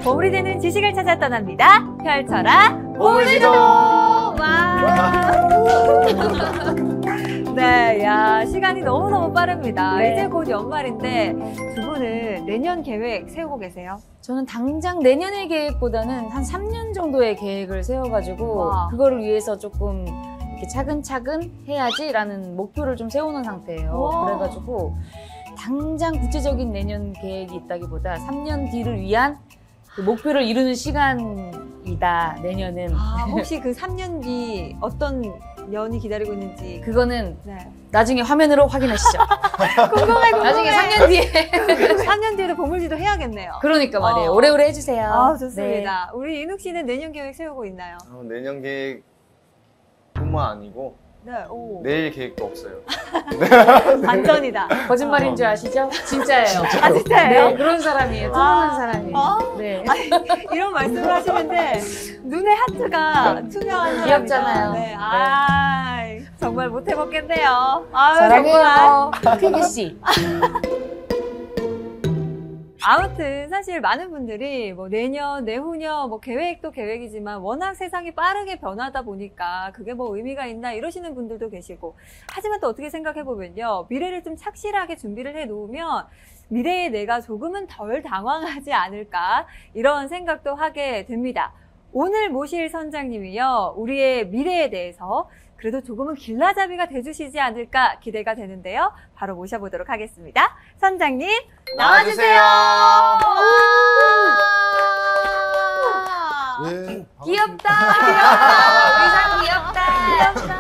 보물이 되는 지식을 찾아 떠납니다. 펼쳐라 보물지도. 와. 네, 야, 시간이 너무너무 빠릅니다. 네. 이제 곧 연말인데 두 분은 내년 계획 세우고 계세요? 저는 당장 내년의 계획보다는 한 3년 정도의 계획을 세워가지고 와. 그거를 위해서 조금 이렇게 차근차근 해야지라는 목표를 좀 세우는 상태예요. 와. 그래가지고 당장 구체적인 내년 계획이 있다기보다 3년 뒤를 위한 그 목표를 이루는 시간이다, 내년은. 아, 혹시 그 3년 뒤 어떤 년이 기다리고 있는지 그거는 네. 나중에 화면으로 확인하시죠. 궁금해. 나중에 3년 뒤에. 3년 뒤에도 보물지도 해야겠네요. 그러니까 말이에요. 어. 오래오래 해주세요. 아, 좋습니다. 우리 인욱 씨는 내년 계획 세우고 있나요? 내년 계획뿐만 아니고 네, 오. 내일 계획도 없어요. 반전이다. 네. 거짓말인 줄 아시죠? 진짜예요. 아, 진짜예요? 네, 그런 사람이에요. 투명한 사람이에요. 네. 이런 말씀을 하시는데 눈에 하트가 투명한 사람이다. 귀엽잖아요. 네. 네. 아, 정말 못 해먹겠네요. 아유, 사랑해요. 피기 씨. 아무튼 사실 많은 분들이 뭐 내년, 내후년 뭐 계획도 계획이지만 워낙 세상이 빠르게 변하다 보니까 그게 뭐 의미가 있나 이러시는 분들도 계시고, 하지만 또 어떻게 생각해 보면요, 미래를 좀 착실하게 준비를 해 놓으면 미래에 내가 조금은 덜 당황하지 않을까 이런 생각도 하게 됩니다. 오늘 모실 선장님이요, 우리의 미래에 대해서 그래도 조금은 길라잡이가 돼주시지 않을까 기대가 되는데요. 바로 모셔보도록 하겠습니다. 선장님 나와주세요. 예, 귀엽다. 의상 귀엽다. 귀엽다.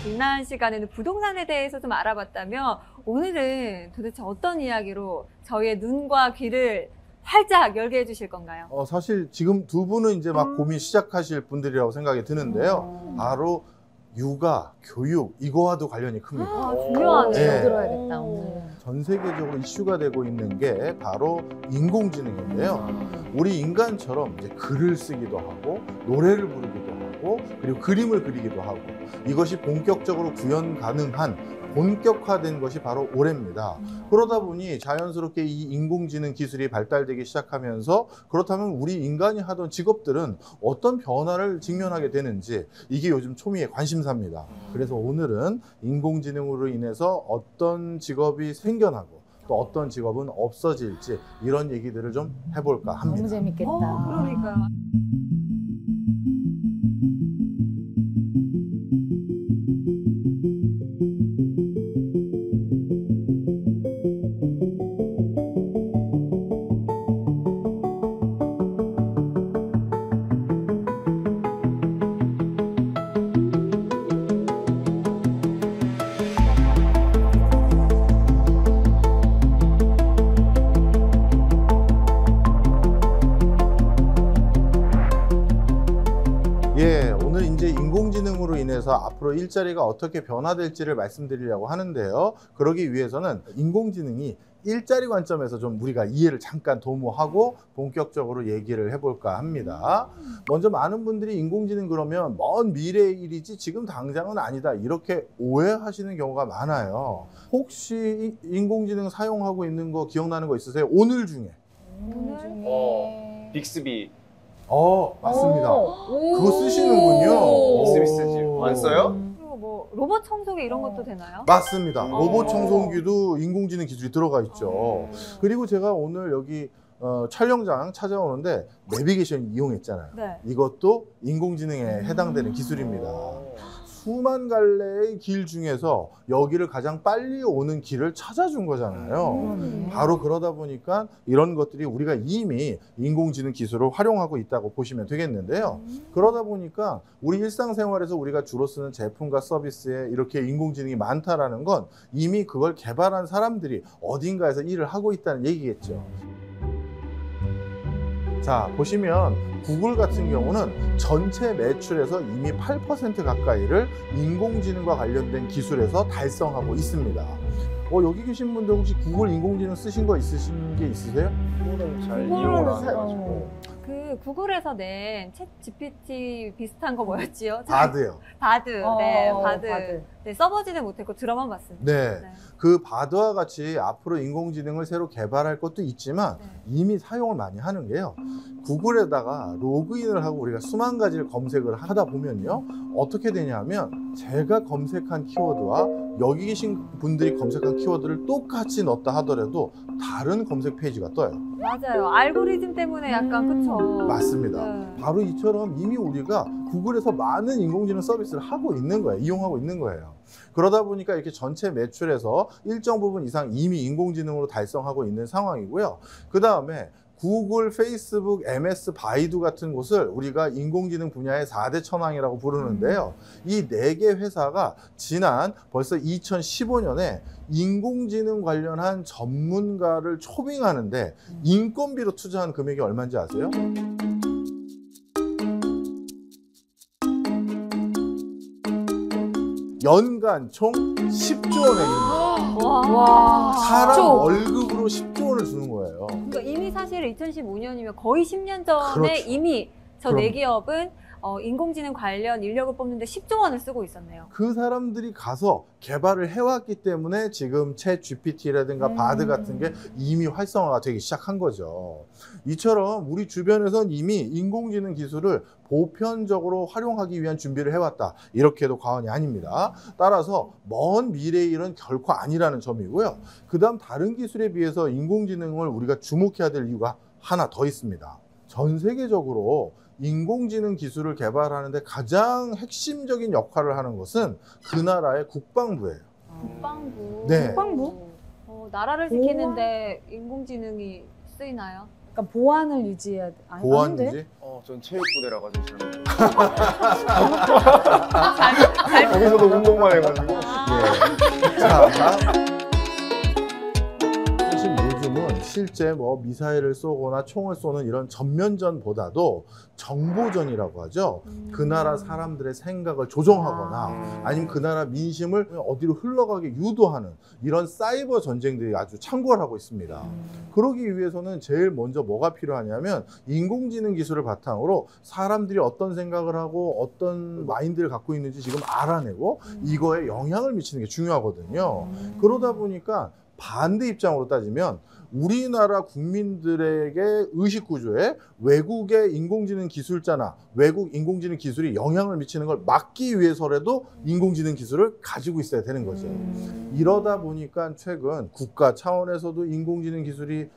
지난 시간에는 부동산에 대해서 좀 알아봤다면 오늘은 도대체 어떤 이야기로 저희의 눈과 귀를 활짝 열게 해주실 건가요? 사실 지금 두 분은 이제 막 고민 시작하실 분들이라고 생각이 드는데요. 바로 육아, 교육, 이거와도 관련이 큽니다. 아, 중요하네요. 네. 들어야겠다, 오늘. 전 세계적으로 이슈가 되고 있는 게 바로 인공지능인데요. 우리 인간처럼 이제 글을 쓰기도 하고, 노래를 부르기도 하고, 그리고 그림을 그리기도 하고, 이것이 본격적으로 구현 가능한 본격화된 것이 바로 올해입니다. 그러다 보니 자연스럽게 이 인공지능 기술이 발달되기 시작하면서, 그렇다면 우리 인간이 하던 직업들은 어떤 변화를 직면하게 되는지, 이게 요즘 초미의 관심사입니다. 그래서 오늘은 인공지능으로 인해서 어떤 직업이 생겨나고 또 어떤 직업은 없어질지, 이런 얘기들을 좀 해볼까 합니다. 너무 재밌겠다. 그러니까요. 오늘 이제 인공지능으로 인해서 앞으로 일자리가 어떻게 변화될지를 말씀드리려고 하는데요. 그러기 위해서는 인공지능이 일자리 관점에서 좀 우리가 이해를 잠깐 도모하고 본격적으로 얘기를 해볼까 합니다. 먼저 많은 분들이 인공지능 그러면 먼 미래의 일이지 지금 당장은 아니다, 이렇게 오해하시는 경우가 많아요. 혹시 인공지능 사용하고 있는 거 기억나는 거 있으세요? 오늘 중에? 오늘 중에. 빅스비. 맞습니다. 오. 그거 쓰시는군요. 빅스비 쓰지. 안 써요? 그리고 뭐 로봇 청소기 이런 것도 되나요? 맞습니다. 로봇 청소기도 인공지능 기술이 들어가 있죠. 그리고 제가 오늘 여기 촬영장 찾아오는데 내비게이션 이용했잖아요. 네. 이것도 인공지능에 해당되는 기술입니다. 수만 갈래의 길 중에서 여기를 가장 빨리 오는 길을 찾아준 거잖아요. 바로 그러다 보니까 이런 것들이 우리가 이미 인공지능 기술을 활용하고 있다고 보시면 되겠는데요. 그러다 보니까 우리 일상생활에서 우리가 주로 쓰는 제품과 서비스에 이렇게 인공지능이 많다라는 건 이미 그걸 개발한 사람들이 어딘가에서 일을 하고 있다는 얘기겠죠. 자, 보시면 구글 같은 경우는 전체 매출에서 이미 8% 가까이를 인공지능과 관련된 기술에서 달성하고 있습니다. 여기 계신 분들 혹시 구글 인공지능 쓰신 거 있으신 게 있으세요? 그거는 잘 그거는 이용을 안 사- 해가지고. 그 구글에서 낸 챗 GPT 비슷한 거 뭐였지요? 바드요. 바드. 네, 어, 바드. 바드. 네, 써보지는 못했고 들어만 봤습니다. 네. 그 바드와 같이 앞으로 인공지능을 새로 개발할 것도 있지만 네. 이미 사용을 많이 하는 게요. 구글에다가 로그인을 하고 우리가 수만 가지를 검색을 하다 보면요. 어떻게 되냐면 제가 검색한 키워드와 여기 계신 분들이 검색한 키워드를 똑같이 넣었다 하더라도 다른 검색 페이지가 떠요. 맞아요. 알고리즘 때문에 약간 그쵸. 맞습니다. 네. 바로 이처럼 이미 우리가 구글에서 많은 인공지능 서비스를 하고 있는 거예요. 이용하고 있는 거예요. 그러다 보니까 이렇게 전체 매출에서 일정 부분 이상 이미 인공지능으로 달성하고 있는 상황이고요. 그 다음에 구글, 페이스북, MS, 바이두 같은 곳을 우리가 인공지능 분야의 4대 천왕이라고 부르는데요. 이 4개 회사가 지난 벌써 2015년에 인공지능 관련한 전문가를 초빙하는데 인건비로 투자한 금액이 얼마인지 아세요? 연간 총 10조 원입니다. 와. 사람 10조. 월급으로 10조 원을 주는 거예요. 그러니까 이미 사실 2015년이면 거의 10년 전에 그렇죠. 이미 저 그럼. 네 기업은 인공지능 관련 인력을 뽑는데 10조 원을 쓰고 있었네요. 그 사람들이 가서 개발을 해왔기 때문에 지금 챗 GPT라든가 바드 같은 게 이미 활성화가 되기 시작한 거죠. 이처럼 우리 주변에선 이미 인공지능 기술을 보편적으로 활용하기 위한 준비를 해왔다. 이렇게 해도 과언이 아닙니다. 따라서 먼 미래의 일은 결코 아니라는 점이고요. 그 다음 다른 기술에 비해서 인공지능을 우리가 주목해야 될 이유가 하나 더 있습니다. 전 세계적으로 인공지능 기술을 개발하는데 가장 핵심적인 역할을 하는 것은 그 나라의 국방부예요. 국방부. 네. 국방부? 나라를 지키는데 인공지능이 쓰이나요? 약간 보안을 유지해야 돼. 아니, 아닌데? 보안이지? 전 체육부대라 가지고 잘 거기서도 운동만 해가지고. 예. 자, 사실 요즘은 실제 뭐 미사일을 쏘거나 총을 쏘는 이런 전면전보다도 정보전이라고 하죠. 그 나라 사람들의 생각을 조종하거나 아니면 그 나라 민심을 어디로 흘러가게 유도하는 이런 사이버 전쟁들이 아주 창궐하고 있습니다. 그러기 위해서는 제일 먼저 뭐가 필요하냐면 인공지능 기술을 바탕으로 사람들이 어떤 생각을 하고 어떤 마인드를 갖고 있는지 지금 알아내고 이거에 영향을 미치는 게 중요하거든요. 그러다 보니까 반대 입장으로 따지면 우리나라 국민들에게 의식 구조에 외국의 인공지능 기술자나 외국 인공지능 기술이 영향을 미치는 걸 막기 위해서라도 인공지능 기술을 가지고 있어야 되는 거죠. 이러다 보니까 최근 국가 차원에서도 인공지능 기술이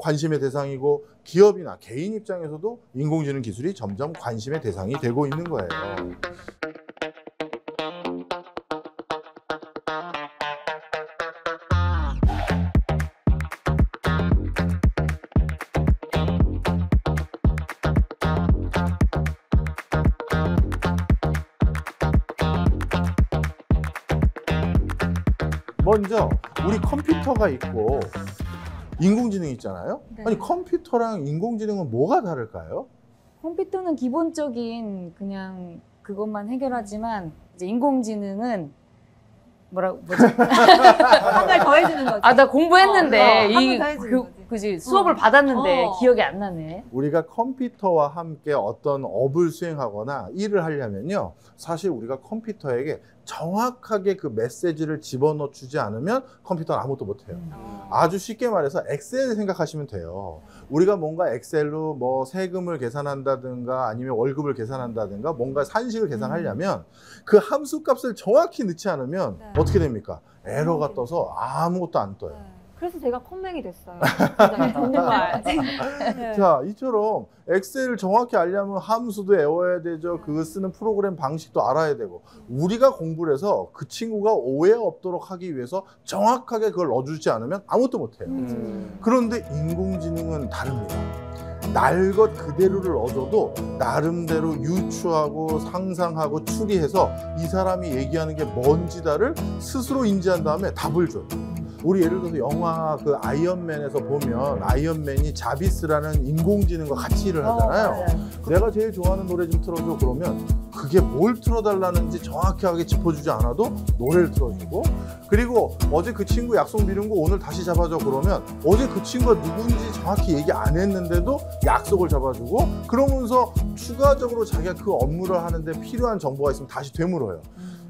관심의 대상이고 기업이나 개인 입장에서도 인공지능 기술이 점점 관심의 대상이 되고 있는 거예요. 먼저 우리 컴퓨터가 있고 인공지능이 있잖아요. 네. 아니 컴퓨터랑 인공지능은 뭐가 다를까요? 컴퓨터는 기본적인 그냥 그것만 해결하지만 이제 인공지능은 뭐지? 한 발 더 해주는 거지. 아, 나 공부했는데 한번 더 해주는 거지. 그지 수업을 받았는데 어. 기억이 안 나네. 우리가 컴퓨터와 함께 어떤 업을 수행하거나 일을 하려면요. 사실 우리가 컴퓨터에게 정확하게 그 메시지를 집어넣어 주지 않으면 컴퓨터는 아무것도 못해요. 아주 쉽게 말해서 엑셀 생각하시면 돼요. 우리가 뭔가 엑셀로 뭐 세금을 계산한다든가 아니면 월급을 계산한다든가 뭔가 산식을 계산하려면 그 함수 값을 정확히 넣지 않으면 네. 어떻게 됩니까? 에러가 떠서 아무것도 안 떠요. 네. 그래서 제가 컴맹이 됐어요. 진짜 정말. 네. 자, 이처럼 엑셀을 정확히 알려면 함수도 외워야 되죠. 그거 쓰는 프로그램 방식도 알아야 되고 우리가 공부를 해서 그 친구가 오해 없도록 하기 위해서 정확하게 그걸 넣어주지 않으면 아무것도 못해요. 그런데 인공지능은 다릅니다. 날 것 그대로를 얻어도 나름대로 유추하고 상상하고 추리해서 이 사람이 얘기하는 게 뭔지다를 스스로 인지한 다음에 답을 줘요. 우리 예를 들어서 영화 그 아이언맨에서 보면 아이언맨이 자비스라는 인공지능과 같이 일을 하잖아요. 맞아요. 내가 제일 좋아하는 노래 좀 틀어줘 그러면 그게 뭘 틀어달라는지 정확하게 짚어주지 않아도 노래를 틀어주고, 그리고 어제 그 친구 약속 미룬 거 오늘 다시 잡아줘 그러면 어제 그 친구가 누군지 정확히 얘기 안 했는데도 약속을 잡아주고, 그러면서 추가적으로 자기가 그 업무를 하는데 필요한 정보가 있으면 다시 되물어요.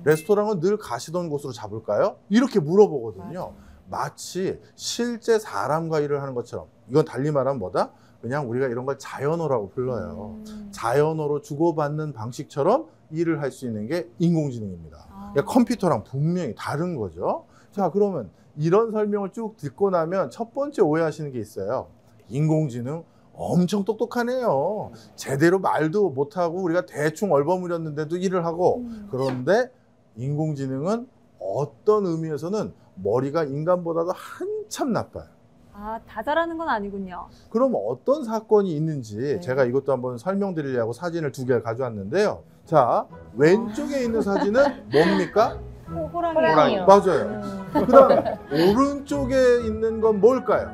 레스토랑은 늘 가시던 곳으로 잡을까요? 이렇게 물어보거든요. 마치 실제 사람과 일을 하는 것처럼. 이건 달리 말하면 뭐다? 그냥 우리가 이런 걸 자연어라고 불러요. 자연어로 주고받는 방식처럼 일을 할 수 있는 게 인공지능입니다. 그러니까 컴퓨터랑 분명히 다른 거죠. 자, 그러면 이런 설명을 쭉 듣고 나면 첫 번째 오해하시는 게 있어요. 인공지능 엄청 똑똑하네요. 제대로 말도 못하고 우리가 대충 얼버무렸는데도 일을 하고. 그런데 인공지능은 어떤 의미에서는 머리가 인간보다도 한참 나빠요. 아, 다 잘하는 건 아니군요. 그럼 어떤 사건이 있는지 제가 이것도 한번 설명드리려고 사진을 2개를 가져왔는데요. 자, 왼쪽에 있는 사진은 뭡니까? 호랑이. 호랑이. 맞아요. 그다음 오른쪽에 있는 건 뭘까요?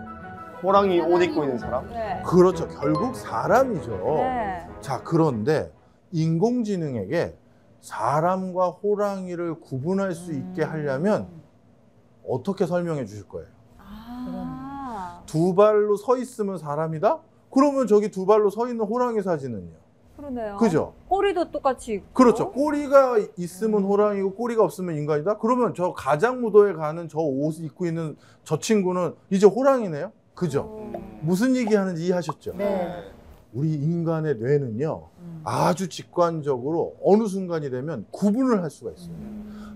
호랑이 옷 입고 있는 사람? 네. 그렇죠. 결국 사람이죠. 네. 자, 그런데 인공지능에게 사람과 호랑이를 구분할 수 있게 하려면 어떻게 설명해 주실 거예요? 아, 두 발로 서 있으면 사람이다? 그러면 저기 두 발로 서 있는 호랑이 사진은요? 그러네요. 그죠? 꼬리도 똑같이 있고. 그렇죠. 꼬리가 있으면 호랑이고 꼬리가 없으면 인간이다? 그러면 저 가장무도에 가는 저 옷 입고 있는 저 친구는 이제 호랑이네요? 그죠? 무슨 얘기 하는지 이해하셨죠? 네. 우리 인간의 뇌는요, 아주 직관적으로 어느 순간이 되면 구분을 할 수가 있어요.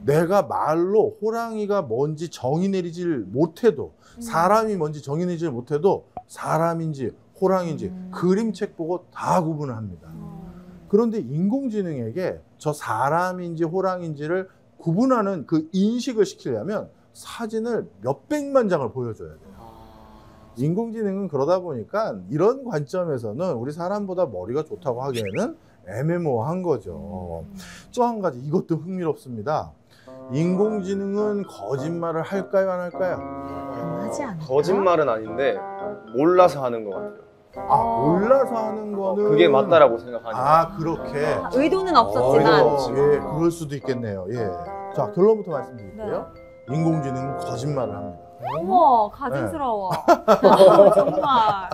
내가 말로 호랑이가 뭔지 정의 내리질 못해도, 사람이 뭔지 정의 내리질 못해도 사람인지 호랑이인지 그림책 보고 다 구분을 합니다. 그런데 인공지능에게 저 사람인지 호랑이인지를 구분하는 그 인식을 시키려면 사진을 몇백만 장을 보여줘야 돼요. 인공지능은 그러다 보니까 이런 관점에서는 우리 사람보다 머리가 좋다고 하기에는 애매모호한 거죠. 또 한 가지, 이것도 흥미롭습니다. 인공지능은 거짓말을 할까요, 안 할까요? 하지 않을까? 거짓말은 아닌데 몰라서 하는 것 같아요. 아, 몰라서 하는 거는 그게 맞다라고 생각하니까. 아, 그렇게. 의도는 없었지만. 예, 그럴 수도 있겠네요. 예. 자, 결론부터 말씀드릴게요. 인공지능은 거짓말을 합니다. 어머, 가증스러워. 정말.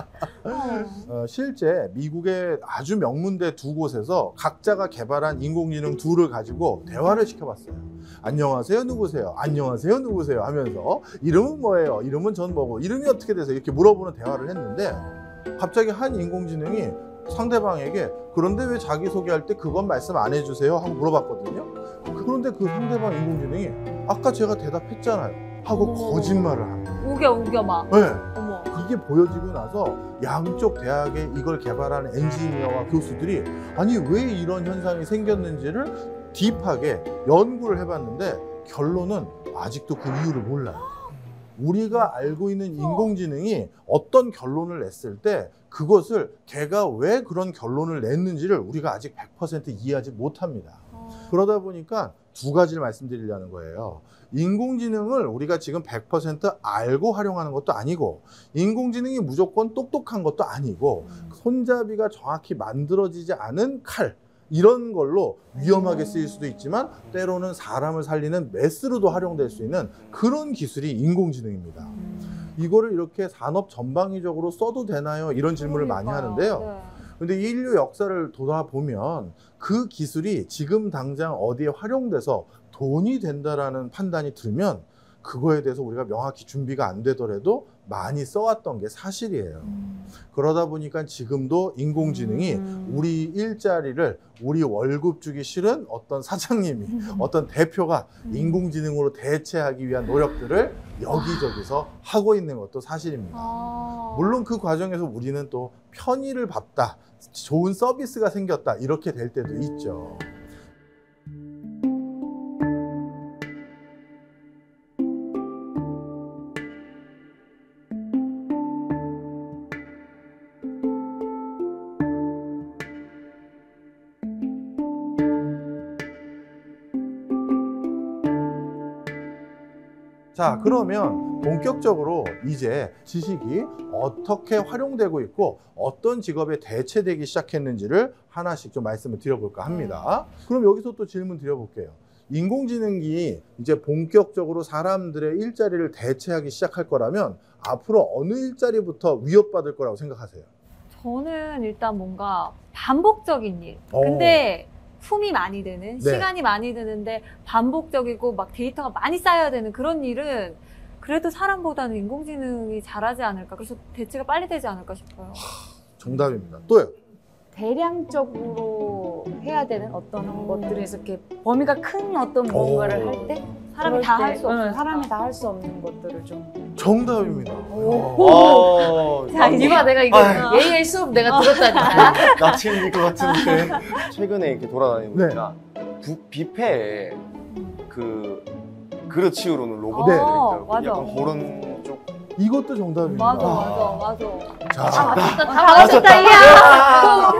실제 미국의 아주 명문대 두 곳에서 각자가 개발한 인공지능 둘을 가지고 대화를 시켜봤어요. 안녕하세요, 누구세요? 안녕하세요, 누구세요? 하면서 이름은 뭐예요? 이름은 전 뭐고? 이름이 어떻게 되세요? 이렇게 물어보는 대화를 했는데 갑자기 한 인공지능이 상대방에게 그런데 왜 자기소개할 때 그건 말씀 안 해주세요? 하고 물어봤거든요. 그런데 그 상대방 인공지능이 아까 제가 대답했잖아요 하고 거짓말을 합니다. 우겨 막. 네. 어머. 이게 보여지고 나서 양쪽 대학에 이걸 개발하는 엔지니어와 교수들이 아니 왜 이런 현상이 생겼는지를 딥하게 연구를 해봤는데 결론은 아직도 그 이유를 몰라요. 우리가 알고 있는 인공지능이 어떤 결론을 냈을 때 그것을 걔가 왜 그런 결론을 냈는지를 우리가 아직 100% 이해하지 못합니다. 그러다 보니까 두 가지를 말씀드리려는 거예요. 인공지능을 우리가 지금 100% 알고 활용하는 것도 아니고 인공지능이 무조건 똑똑한 것도 아니고 손잡이가 정확히 만들어지지 않은 칼 이런 걸로 위험하게 쓰일 수도 있지만 때로는 사람을 살리는 메스로도 활용될 수 있는 그런 기술이 인공지능입니다. 이거를 이렇게 산업 전방위적으로 써도 되나요? 이런 질문을 많이 하는데요. 네. 근데 인류 역사를 돌아보면 그 기술이 지금 당장 어디에 활용돼서 돈이 된다라는 판단이 들면 그거에 대해서 우리가 명확히 준비가 안 되더라도 많이 써왔던 게 사실이에요. 그러다 보니까 지금도 인공지능이 우리 일자리를 우리 월급 주기 싫은 어떤 사장님이 어떤 대표가 인공지능으로 대체하기 위한 노력들을 여기저기서 하고 있는 것도 사실입니다. 물론 그 과정에서 우리는 또 편의를 봤다, 좋은 서비스가 생겼다 이렇게 될 때도 있죠. 자, 그러면 본격적으로 이제 지식이 어떻게 활용되고 있고 어떤 직업에 대체되기 시작했는지를 하나씩 좀 말씀을 드려볼까 합니다. 그럼 여기서 또 질문 드려볼게요. 인공지능이 이제 본격적으로 사람들의 일자리를 대체하기 시작할 거라면 앞으로 어느 일자리부터 위협받을 거라고 생각하세요? 저는 일단 뭔가 반복적인 일. 근데 품이 많이 드는, 네. 시간이 많이 드는데 반복적이고 막 데이터가 많이 쌓여야 되는 그런 일은 그래도 사람보다는 인공지능이 잘하지 않을까. 그래서 대체가 빨리 되지 않을까 싶어요. 정답입니다. 또요? 대량적으로 해야 되는 어떤 것들에서 이렇게 범위가 큰 어떤 무언가를 할 때 사람이 다 할 수 없는. 사람이 다 할 수 없는 것들을 좀. 정답입니다. 자, 이제 이봐, 내가 이거 AI 수업 내가 들었다니까. 나치일 것 같은데. 최근에 이렇게 돌아다니고 네. 보니까 뷔페에 그 그릇 치우러는 로봇 네. 들이 있더라고요. 맞아. 약간 그런 쪽. 이것도 정답입니다. 맞아. 자, 다 맞췄다, 이야!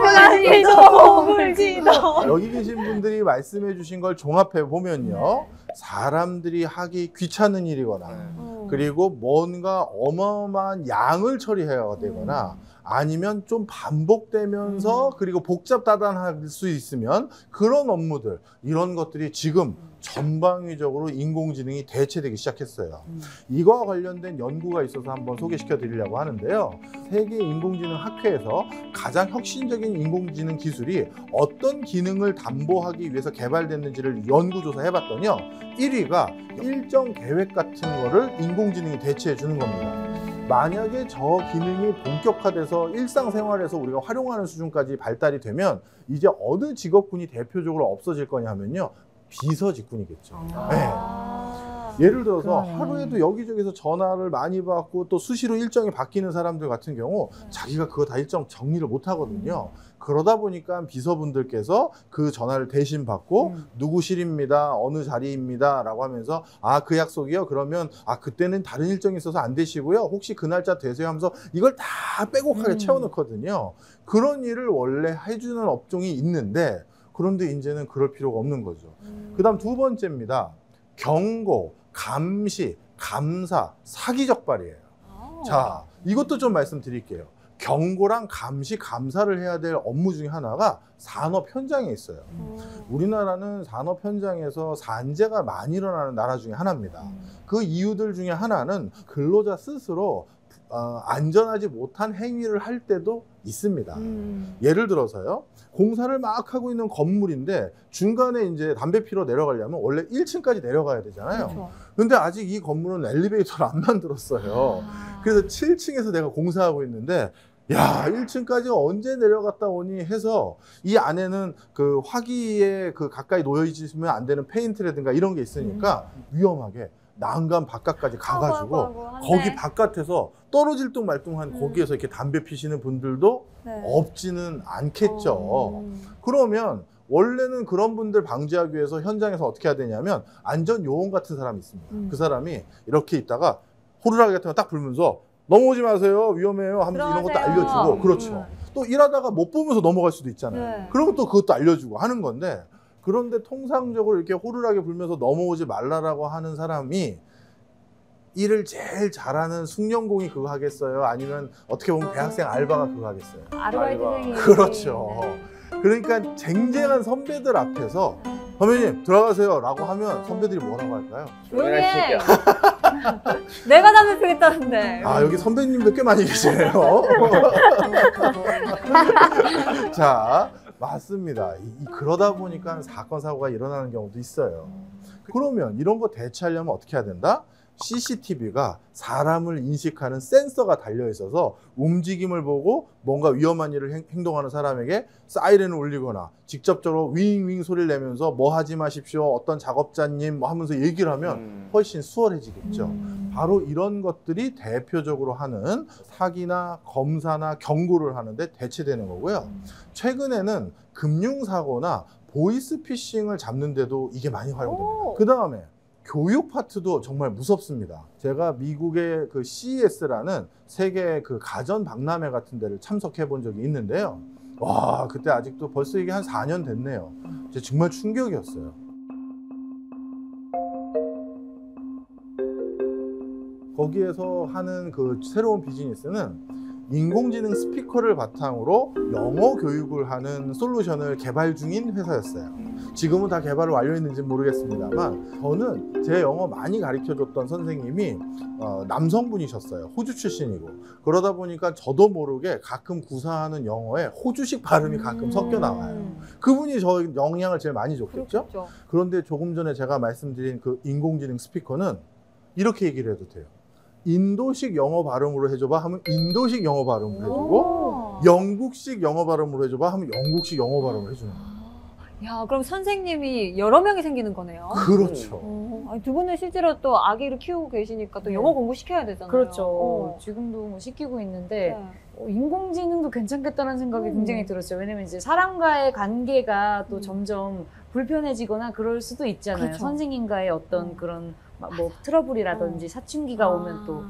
물지도. 여기 계신 분들이 말씀해 주신 걸 종합해 보면요. 사람들이 하기 귀찮은 일이거나 그리고 뭔가 어마어마한 양을 처리해야 되거나 아니면 좀 반복되면서 그리고 복잡다단할 수 있으면 그런 업무들, 이런 것들이 지금 전방위적으로 인공지능이 대체되기 시작했어요. 이거와 관련된 연구가 있어서 한번 소개시켜 드리려고 하는데요. 세계 인공지능 학회에서 가장 혁신적인 인공지능 기술이 어떤 기능을 담보하기 위해서 개발됐는지를 연구조사 해봤더니요. 1위가 일정 계획 같은 거를 인공지능이 대체해 주는 겁니다. 만약에 저 기능이 본격화돼서 일상생활에서 우리가 활용하는 수준까지 발달이 되면 이제 어느 직업군이 대표적으로 없어질 거냐 하면요. 비서직군이겠죠. 네. 예를 들어서 하루에도 여기저기서 전화를 많이 받고 또 수시로 일정이 바뀌는 사람들 같은 경우 자기가 그거 다 일정 정리를 못 하거든요. 그러다 보니까 비서분들께서 그 전화를 대신 받고 누구실입니다, 어느 자리입니다 라고 하면서 아, 그 약속이요? 그러면 아, 그때는 다른 일정이 있어서 안 되시고요, 혹시 그 날짜 되세요? 하면서 이걸 다 빼곡하게 채워넣거든요. 그런 일을 원래 해주는 업종이 있는데 그런데 이제는 그럴 필요가 없는 거죠. 그 다음 두 번째입니다. 경고, 감시, 감사, 사기 적발이에요. 자, 이것도 좀 말씀드릴게요. 경고랑 감시, 감사를 해야 될 업무 중에 하나가 산업 현장에 있어요. 우리나라는 산업 현장에서 산재가 많이 일어나는 나라 중에 하나입니다. 그 이유들 중에 하나는 근로자 스스로 안전하지 못한 행위를 할 때도 있습니다. 예를 들어서요. 공사를 막 하고 있는 건물인데 중간에 이제 담배 피러 내려가려면 원래 1층까지 내려가야 되잖아요. 그렇죠. 근데 아직 이 건물은 엘리베이터를 안 만들었어요. 그래서 7층에서 내가 공사하고 있는데 야, 1층까지 언제 내려갔다 오니 해서 이 안에는 그 화기에 그 가까이 놓여 있으면 안 되는 페인트라든가 이런 게 있으니까 위험하게 난간 바깥까지 가가지고 거기 바깥에서 떨어질 둥 말둥한 거기에서 이렇게 담배 피시는 분들도 없지는 않겠죠. 그러면 원래는 그런 분들 방지하기 위해서 현장에서 어떻게 해야 되냐면 안전 요원 같은 사람이 있습니다. 그 사람이 이렇게 있다가 호루라기 같은 거 딱 불면서 넘어오지 마세요, 위험해요 하면서 이런 것도 알려주고, 그렇죠. 또 일하다가 못 보면서 넘어갈 수도 있잖아요. 그러면 또 그것도 알려주고 하는 건데, 그런데 통상적으로 이렇게 호루라기 불면서 넘어오지 말라라고 하는 사람이 일을 제일 잘하는 숙련공이 그거 하겠어요? 아니면 어떻게 보면 대학생 알바가 그거 하겠어요? 아르바이트생이. 그렇죠. 그러니까 쟁쟁한 선배들 앞에서 선배님 들어가세요 라고 하면 선배들이 뭐라고 할까요? 조용히 해. 내가 담배 피겠다는데. 아, 여기 선배님도 꽤 많이 계시네요. 자, 맞습니다. 그러다 보니까 사건, 사고가 일어나는 경우도 있어요. 그러면 이런 거 대체하려면 어떻게 해야 된다? CCTV가 사람을 인식하는 센서가 달려 있어서 움직임을 보고 뭔가 위험한 일을 행동하는 사람에게 사이렌을 울리거나 직접적으로 윙윙 소리를 내면서 뭐 하지 마십시오, 어떤 작업자님 뭐 하면서 얘기를 하면 훨씬 수월해지겠죠. 바로 이런 것들이 대표적으로 하는 사기나 검사나 경고를 하는데 대체되는 거고요. 최근에는 금융사고나 보이스피싱을 잡는데도 이게 많이 활용됩니다. 그 다음에 교육 파트도 정말 무섭습니다. 제가 미국의 그 CES라는 세계 그 가전 박람회 같은 데를 참석해 본 적이 있는데요. 와, 그때 아직도 벌써 이게 한 4년 됐네요. 정말 충격이었어요. 거기에서 하는 그 새로운 비즈니스는 인공지능 스피커를 바탕으로 영어 교육을 하는 솔루션을 개발 중인 회사였어요. 지금은 다 개발을 완료했는지 모르겠습니다만 저는 제 영어 많이 가르쳐줬던 선생님이 남성분이셨어요. 호주 출신이고. 그러다 보니까 저도 모르게 가끔 구사하는 영어에 호주식 발음이 가끔 섞여 나와요. 그분이 저 영향을 제일 많이 줬겠죠? 그렇겠죠. 그런데 조금 전에 제가 말씀드린 그 인공지능 스피커는 이렇게 얘기를 해도 돼요. 인도식 영어 발음으로 해줘봐 하면 인도식 영어 발음을 해주고, 오. 영국식 영어 발음으로 해줘봐 하면 영국식 영어 발음을 해주는 거예요. 야, 그럼 선생님이 여러 명이 생기는 거네요. 그렇죠. 아니, 두 분은 실제로 또 아기를 키우고 계시니까 또 영어 공부 시켜야 되잖아요. 그렇죠. 지금도 뭐 시키고 있는데 네. 인공지능도 괜찮겠다는 생각이 굉장히 들었어요. 왜냐면 이제 사람과의 관계가 또 점점 불편해지거나 그럴 수도 있잖아요. 그렇죠. 선생님과의 어떤 그런 뭐 트러블이라든지 사춘기가 오면 또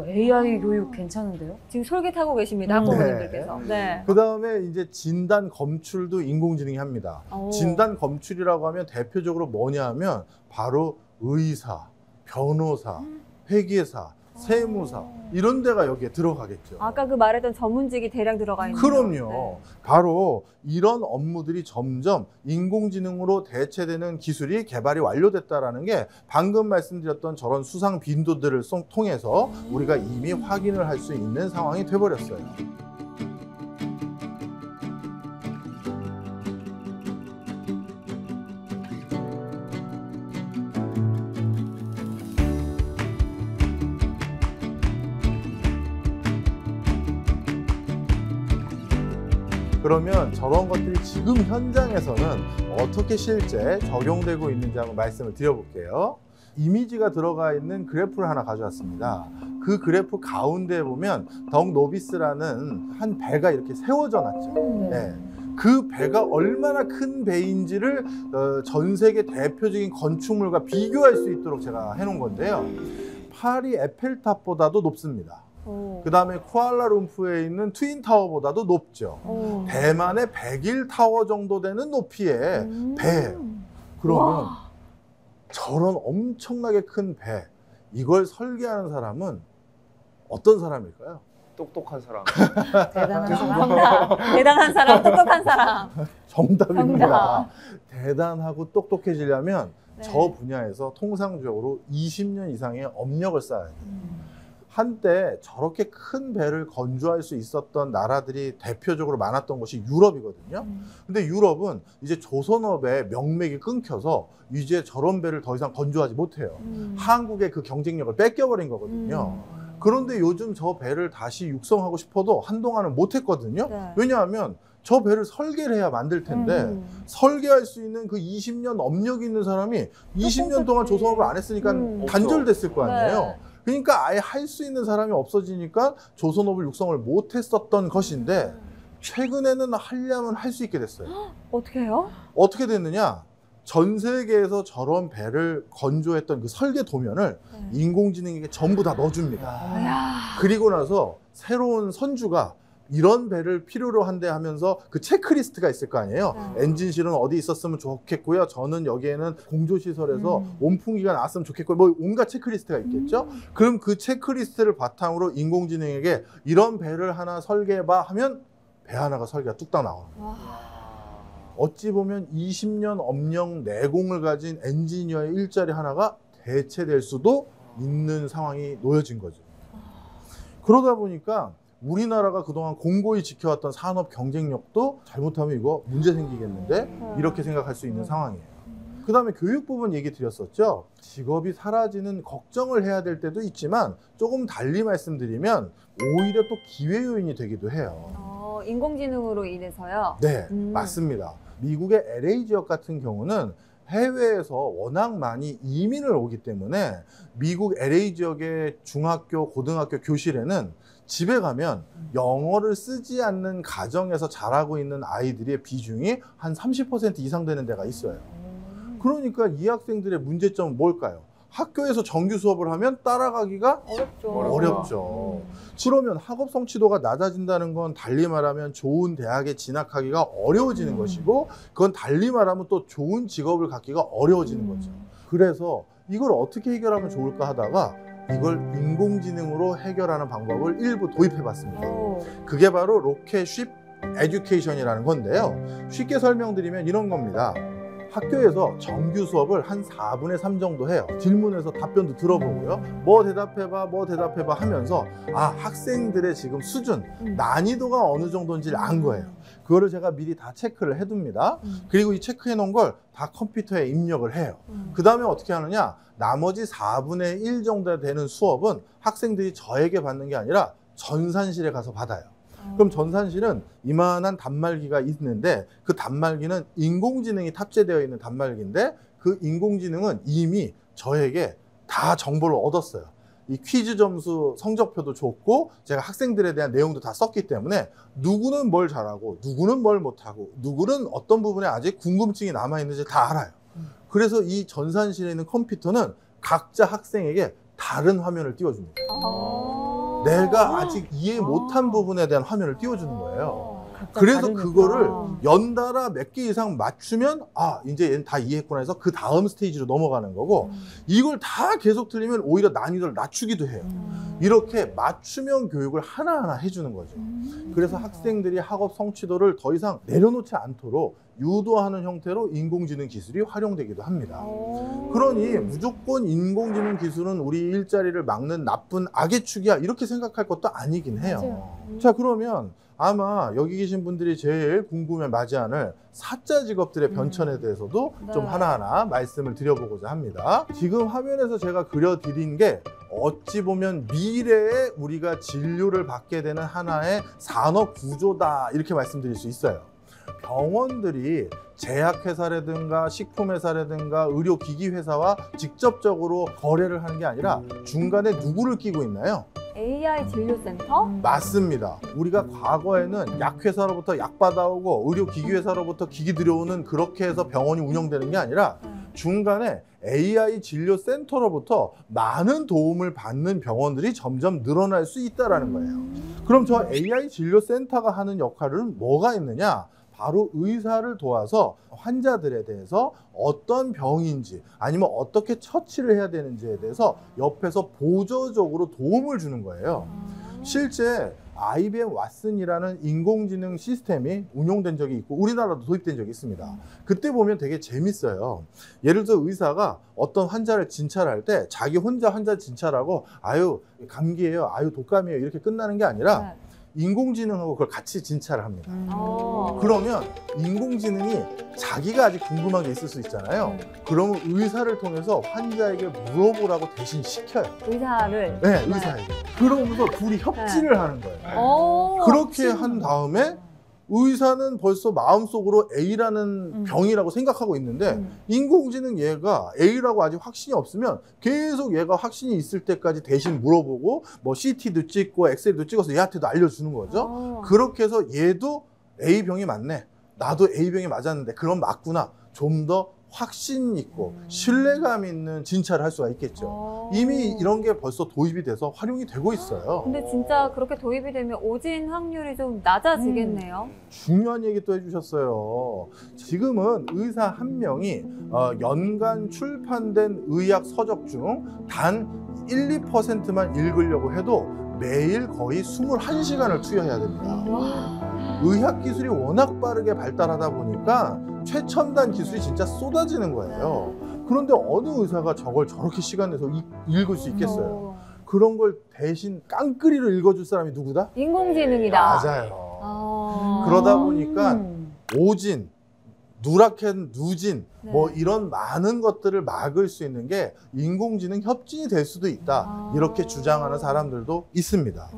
AI 교육 괜찮은데요? 지금 솔깃하고 계십니다, 학부모님들께서. 네. 그 다음에 이제 진단 검출도 인공지능이 합니다. 오. 진단 검출이라고 하면 대표적으로 뭐냐 하면 바로 의사, 변호사, 회계사, 세무사 이런 데가 여기에 들어가겠죠. 아까 그 말했던 전문직이 대량 들어가 있는. 그럼요. 네. 바로 이런 업무들이 점점 인공지능으로 대체되는 기술이 개발이 완료됐다라는 게 방금 말씀드렸던 저런 수상 빈도들을 통해서 우리가 이미 확인을 할 수 있는 상황이 돼버렸어요. 그러면 저런 것들이 지금 현장에서는 어떻게 실제 적용되고 있는지 한번 말씀을 드려볼게요. 이미지가 들어가 있는 그래프를 하나 가져왔습니다. 그 그래프 가운데에 보면 덕 노비스라는 한 배가 이렇게 세워져 놨죠. 네. 그 배가 얼마나 큰 배인지를 전 세계 대표적인 건축물과 비교할 수 있도록 제가 해놓은 건데요. 파리 에펠탑보다도 높습니다. 그 다음에 쿠알라룸푸르에 있는 트윈타워보다도 높죠. 대만의 백일타워 정도 되는 높이의 배예요. 그러면 저런 엄청나게 큰 배, 이걸 설계하는 사람은 어떤 사람일까요? 똑똑한 사람. 대단한 사람. 정답. 대단한 사람, 똑똑한 사람. 정답입니다. 정답. 대단하고 똑똑해지려면 네. 저 분야에서 통상적으로 20년 이상의 업력을 쌓아야 돼요. 한때 저렇게 큰 배를 건조할 수 있었던 나라들이 대표적으로 많았던 곳이 유럽이거든요. 근데 유럽은 이제 조선업의 명맥이 끊겨서 이제 저런 배를 더 이상 건조하지 못해요. 한국의 그 경쟁력을 뺏겨버린 거거든요. 그런데 요즘 저 배를 다시 육성하고 싶어도 한동안은 못했거든요. 네. 왜냐하면 저 배를 설계를 해야 만들 텐데 설계할 수 있는 그 20년 업력이 있는 사람이 20년 동안 조선업을 안 했으니까 단절됐을 거 아니에요. 네. 그러니까 아예 할 수 있는 사람이 없어지니까 조선업을 육성을 못했었던 것인데 최근에는 하려면 할 수 있게 됐어요. 어떻게 해요? 어떻게 됐느냐? 전 세계에서 저런 배를 건조했던 그 설계 도면을 인공지능에게 전부 다 넣어줍니다. 이야. 그리고 나서 새로운 선주가 이런 배를 필요로 한대 하면서 그 체크리스트가 있을 거 아니에요. 엔진실은 어디 있었으면 좋겠고요. 저는 여기에는 공조시설에서 온풍기가 나왔으면 좋겠고요. 뭐 온갖 체크리스트가 있겠죠. 그럼 그 체크리스트를 바탕으로 인공지능에게 이런 배를 하나 설계해봐 하면 배 하나가 설계가 뚝딱 나와요. 어찌 보면 20년 업력 내공을 가진 엔지니어의 일자리 하나가 대체될 수도 있는 상황이 놓여진 거죠. 그러다 보니까 우리나라가 그동안 공고히 지켜왔던 산업 경쟁력도 잘못하면 이거 문제 생기겠는데 이렇게 생각할 수 있는 상황이에요. 그 다음에 교육 부분 얘기 드렸었죠. 직업이 사라지는 걱정을 해야 될 때도 있지만 조금 달리 말씀드리면 오히려 또 기회 요인이 되기도 해요. 인공지능으로 인해서요? 네, 맞습니다. 미국의 LA 지역 같은 경우는 해외에서 워낙 많이 이민을 오기 때문에 미국 LA 지역의 중학교, 고등학교 교실에는 집에 가면 영어를 쓰지 않는 가정에서 자라고 있는 아이들의 비중이 한 30% 이상 되는 데가 있어요. 그러니까 이 학생들의 문제점은 뭘까요? 학교에서 정규 수업을 하면 따라가기가 어렵죠. 그러면 학업 성취도가 낮아진다는 건 달리 말하면 좋은 대학에 진학하기가 어려워지는 것이고 그건 달리 말하면 또 좋은 직업을 갖기가 어려워지는 거죠. 그래서 이걸 어떻게 해결하면 좋을까 하다가 이걸 인공지능으로 해결하는 방법을 일부 도입해봤습니다. 오. 그게 바로 로켓쉽 에듀케이션이라는 건데요. 쉽게 설명드리면 이런 겁니다. 학교에서 정규 수업을 한 4분의 3 정도 해요. 질문해서 답변도 들어보고요. 뭐 대답해봐 하면서 학생들의 지금 수준, 난이도가 어느 정도인지를 안 거예요. 그거를 제가 미리 다 체크를 해둡니다. 그리고 이 체크해 놓은 걸 다 컴퓨터에 입력을 해요. 그 다음에 어떻게 하느냐, 나머지 4분의 1 정도 되는 수업은 학생들이 저에게 받는 게 아니라 전산실에 가서 받아요. 그럼 전산실은 이만한 단말기가 있는데 그 단말기는 인공지능이 탑재되어 있는 단말기인데 그 인공지능은 이미 저에게 다 정보를 얻었어요. 이 퀴즈 점수 성적표도 줬고 제가 학생들에 대한 내용도 다 썼기 때문에 누구는 뭘 잘하고 누구는 뭘 못하고 누구는 어떤 부분에 아직 궁금증이 남아있는지 다 알아요. 그래서 이 전산실에 있는 컴퓨터는 각자 학생에게 다른 화면을 띄워줍니다. 내가 아직 이해 못한 부분에 대한 화면을 띄워주는 거예요. 그래서 다르니까. 그거를 연달아 몇 개 이상 맞추면 이제 얘는 다 이해했구나 해서 그 다음 스테이지로 넘어가는 거고 이걸 다 계속 틀리면 오히려 난이도를 낮추기도 해요. 이렇게 맞춤형 교육을 하나하나 해주는 거죠. 그래서 학생들이 학업 성취도를 더 이상 내려놓지 않도록 유도하는 형태로 인공지능 기술이 활용되기도 합니다. 그러니 무조건 인공지능 기술은 우리 일자리를 막는 나쁜 악의 축이야 이렇게 생각할 것도 아니긴 해요. 자, 그러면 아마 여기 계신 분들이 제일 궁금해 마지 않을 사자 직업들의 변천에 대해서도 좀 하나하나 말씀을 드려보고자 합니다. 지금 화면에서 제가 그려드린 게 어찌 보면 미래에 우리가 진료를 받게 되는 하나의 산업 구조다 이렇게 말씀드릴 수 있어요. 병원들이 제약회사라든가 식품회사라든가 의료기기회사와 직접적으로 거래를 하는 게 아니라 중간에 누구를 끼고 있나요? AI 진료센터? 맞습니다. 우리가 과거에는 약회사로부터 약 받아오고 의료기기회사로부터 기기 들여오는 그렇게 해서 병원이 운영되는 게 아니라 중간에 AI 진료센터로부터 많은 도움을 받는 병원들이 점점 늘어날 수 있다는 거예요. 그럼 저 AI 진료센터가 하는 역할은 뭐가 있느냐? 바로 의사를 도와서 환자들에 대해서 어떤 병인지 아니면 어떻게 처치를 해야 되는지에 대해서 옆에서 보조적으로 도움을 주는 거예요. 실제 IBM 왓슨이라는 인공지능 시스템이 운용된 적이 있고 우리나라도 도입된 적이 있습니다. 그때 보면 되게 재밌어요. 예를 들어 의사가 어떤 환자를 진찰할 때 자기 혼자 환자 진찰하고 아유 감기예요, 아유 독감이에요 이렇게 끝나는 게 아니라 인공지능하고 그걸 같이 진찰을 합니다. 그러면 인공지능이 자기가 아직 궁금한 게 있을 수 있잖아요. 그러면 의사를 통해서 환자에게 물어보라고 대신 시켜요. 의사를? 네, 의사에게. 그러면서 둘이 협진을 하는 거예요. 그렇게 한 다음에 의사는 벌써 마음속으로 A라는 병이라고 생각하고 있는데 인공지능 얘가 A라고 아직 확신이 없으면 계속 얘가 확신이 있을 때까지 대신 물어보고 뭐 CT도 찍고 엑스레이도 찍어서 얘한테도 알려주는 거죠. 그렇게 해서 얘도 A병이 맞네. 나도 A병이 맞았는데 그럼 맞구나. 좀 더 확신 있고 신뢰감 있는 진찰을 할 수가 있겠죠. 이미 이런 게 벌써 도입이 돼서 활용이 되고 있어요. 근데 진짜 그렇게 도입이 되면 오진 확률이 좀 낮아지겠네요. 중요한 얘기 또 해주셨어요. 지금은 의사 한 명이 연간 출판된 의학 서적 중 단 1, 2%만 읽으려고 해도 매일 거의 21시간을 투여해야 됩니다. 의학 기술이 워낙 빠르게 발달하다 보니까 최첨단 기술이 진짜 쏟아지는 거예요. 그런데 어느 의사가 저걸 저렇게 시간 내서 읽을 수 있겠어요? 그런 걸 대신 깡그리로 읽어줄 사람이 누구다? 인공지능이다. 맞아요. 그러다 보니까 오진, 누라켄, 누진 뭐 이런 많은 것들을 막을 수 있는 게 인공지능 협진이 될 수도 있다. 이렇게 주장하는 사람들도 있습니다.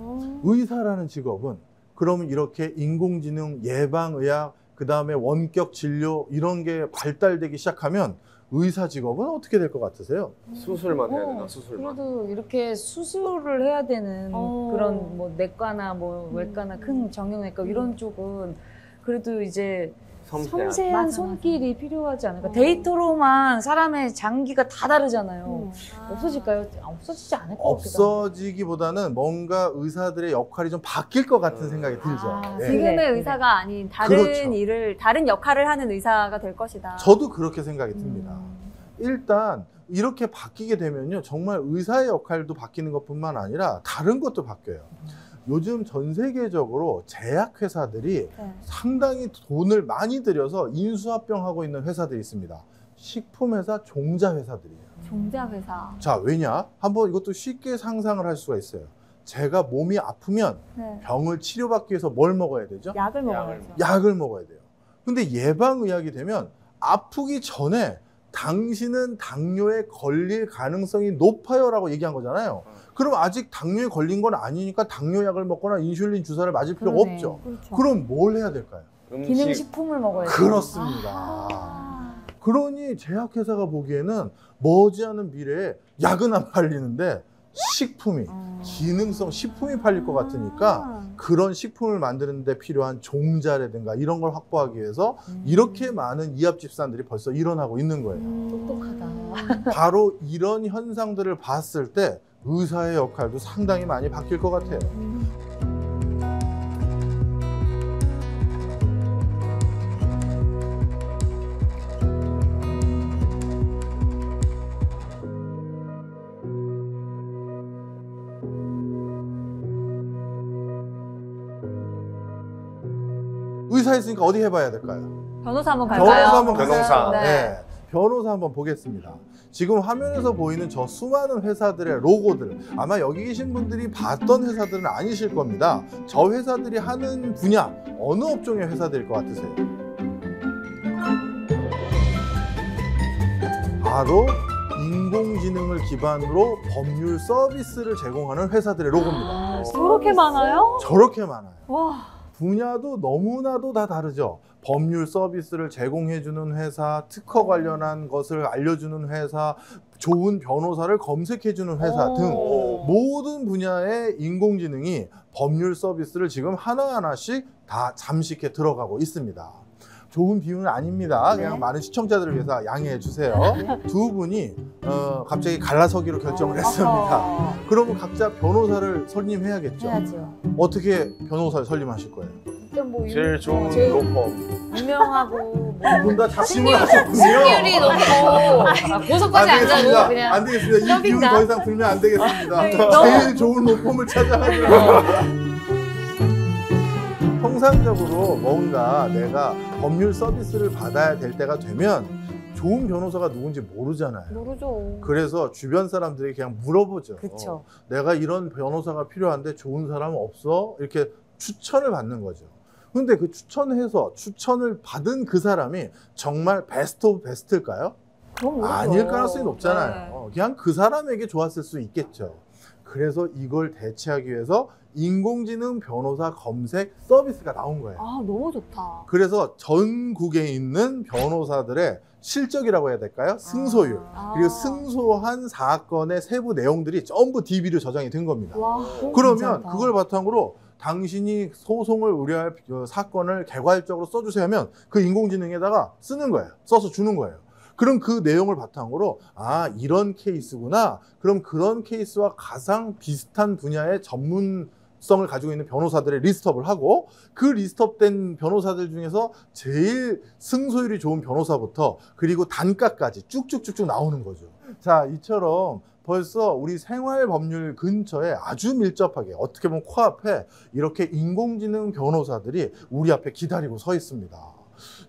의사라는 직업은 그러면 이렇게 인공지능 예방의학 그 다음에 원격 진료 이런 게 발달되기 시작하면 의사 직업은 어떻게 될 것 같으세요? 수술만 해야 되나? 수술만. 그래도 이렇게 수술을 해야 되는 그런 뭐 내과나 뭐 외과나 큰 정형외과 이런 쪽은 그래도 이제 섬세한 맞아, 손길이 필요하지 않을까. 데이터로만 사람의 장기가 다 다르잖아요. 없어질까요? 없어지지 않을 것 같기도 하고. 없어지기보다는 뭔가 의사들의 역할이 좀 바뀔 것 같은 생각이 들죠. 예. 지금의 네. 의사가 아닌 다른 그렇죠. 일을, 다른 역할을 하는 의사가 될 것이다. 저도 그렇게 생각이 듭니다. 일단 이렇게 바뀌게 되면요, 정말 의사의 역할도 바뀌는 것뿐만 아니라 다른 것도 바뀌어요. 요즘 전 세계적으로 제약회사들이 네. 상당히 돈을 많이 들여서 인수합병하고 있는 회사들이 있습니다. 식품회사, 종자회사들이에요. 종자회사. 자, 왜냐? 한번 이것도 쉽게 상상을 할 수가 있어요. 제가 몸이 아프면 네. 병을 치료받기 위해서 뭘 먹어야 되죠? 약을 먹어야죠. 약을 먹어야 돼요. 근데 예방의학이 되면 아프기 전에 당신은 당뇨에 걸릴 가능성이 높아요 라고 얘기한 거잖아요. 그럼 아직 당뇨에 걸린 건 아니니까 당뇨약을 먹거나 인슐린 주사를 맞을 필요가 그러네. 없죠. 그렇죠. 그럼 뭘 해야 될까요? 기능식품을 먹어야 돼. 그렇습니다. 아. 그러니 제약회사가 보기에는 머지않은 미래에 약은 안 팔리는데 식품이, 기능성 식품이 팔릴 것 같으니까 그런 식품을 만드는 데 필요한 종자라든가 이런 걸 확보하기 위해서 이렇게 많은 이합 집산들이 벌써 일어나고 있는 거예요. 똑똑하다. 바로 이런 현상들을 봤을 때 의사의 역할도 상당히 많이 바뀔 것 같아요. 의사했으니까 어디 해봐야 될까요? 변호사 한번 갈까요? 변호사 한번 변호사. 가요. 네. 네. 변호사 한번 보겠습니다. 지금 화면에서 보이는 저 수많은 회사들의 로고들, 아마 여기 계신 분들이 봤던 회사들은 아니실 겁니다. 저 회사들이 하는 분야, 어느 업종의 회사들일 것 같으세요? 바로 인공지능을 기반으로 법률 서비스를 제공하는 회사들의 로고입니다. 저렇게 많아요? 저렇게 많아요. 와. 분야도 너무나도 다 다르죠. 법률 서비스를 제공해주는 회사, 특허 관련한 것을 알려주는 회사, 좋은 변호사를 검색해주는 회사 등 모든 분야의 인공지능이 법률 서비스를 지금 하나하나씩 다 잠식해 들어가고 있습니다. 좋은 비유는 아닙니다. 그냥 네. 많은 시청자들을 위해서 양해해 주세요. 두 분이 갑자기 갈라서기로 결정을 했습니다. 그러면 각자 변호사를 선임해야겠죠. 해야죠. 어떻게 변호사를 선임하실 거예요? 일단 뭐 제일 좋은 제일 로펌. 유명하고 뭐 두 분 다 작심을 하셨군요. 승률이 높고 고속까지 안 안 되겠습니다. 가고 그냥 안 되겠습니다. 이 비유는 서빙자. 더 이상 들면 안 되겠습니다. 네, 너무- 제일 좋은 로펌을 찾아가지고. 통상적으로 뭔가 내가 법률 서비스를 받아야 될 때가 되면 좋은 변호사가 누군지 모르잖아요. 모르죠. 그래서 주변 사람들이 그냥 물어보죠. 그쵸. 내가 이런 변호사가 필요한데 좋은 사람 없어? 이렇게 추천을 받는 거죠. 근데 그 추천을 받은 그 사람이 정말 베스트 오브 베스트일까요? 그건 모르죠. 아닐 가능성이 높잖아요. 네. 그냥 그 사람에게 좋았을 수 있겠죠. 그래서 이걸 대체하기 위해서 인공지능 변호사 검색 서비스가 나온 거예요. 아, 너무 좋다. 그래서 전국에 있는 변호사들의 실적이라고 해야 될까요? 승소율. 아. 그리고 승소한 사건의 세부 내용들이 전부 DB로 저장이 된 겁니다. 와. 그러면 괜찮다. 그걸 바탕으로 당신이 소송을 우려할 사건을 개괄적으로 써주세요 하면 그 인공지능에다가 쓰는 거예요. 써서 주는 거예요. 그럼 그 내용을 바탕으로 아, 이런 케이스구나. 그럼 그런 케이스와 가장 비슷한 분야의 전문성을 가지고 있는 변호사들의 리스트업을 하고 그 리스트업된 변호사들 중에서 제일 승소율이 좋은 변호사부터 그리고 단가까지 쭉쭉쭉쭉 나오는 거죠. 자, 이처럼 벌써 우리 생활 법률 근처에 아주 밀접하게 어떻게 보면 코앞에 이렇게 인공지능 변호사들이 우리 앞에 기다리고 서 있습니다.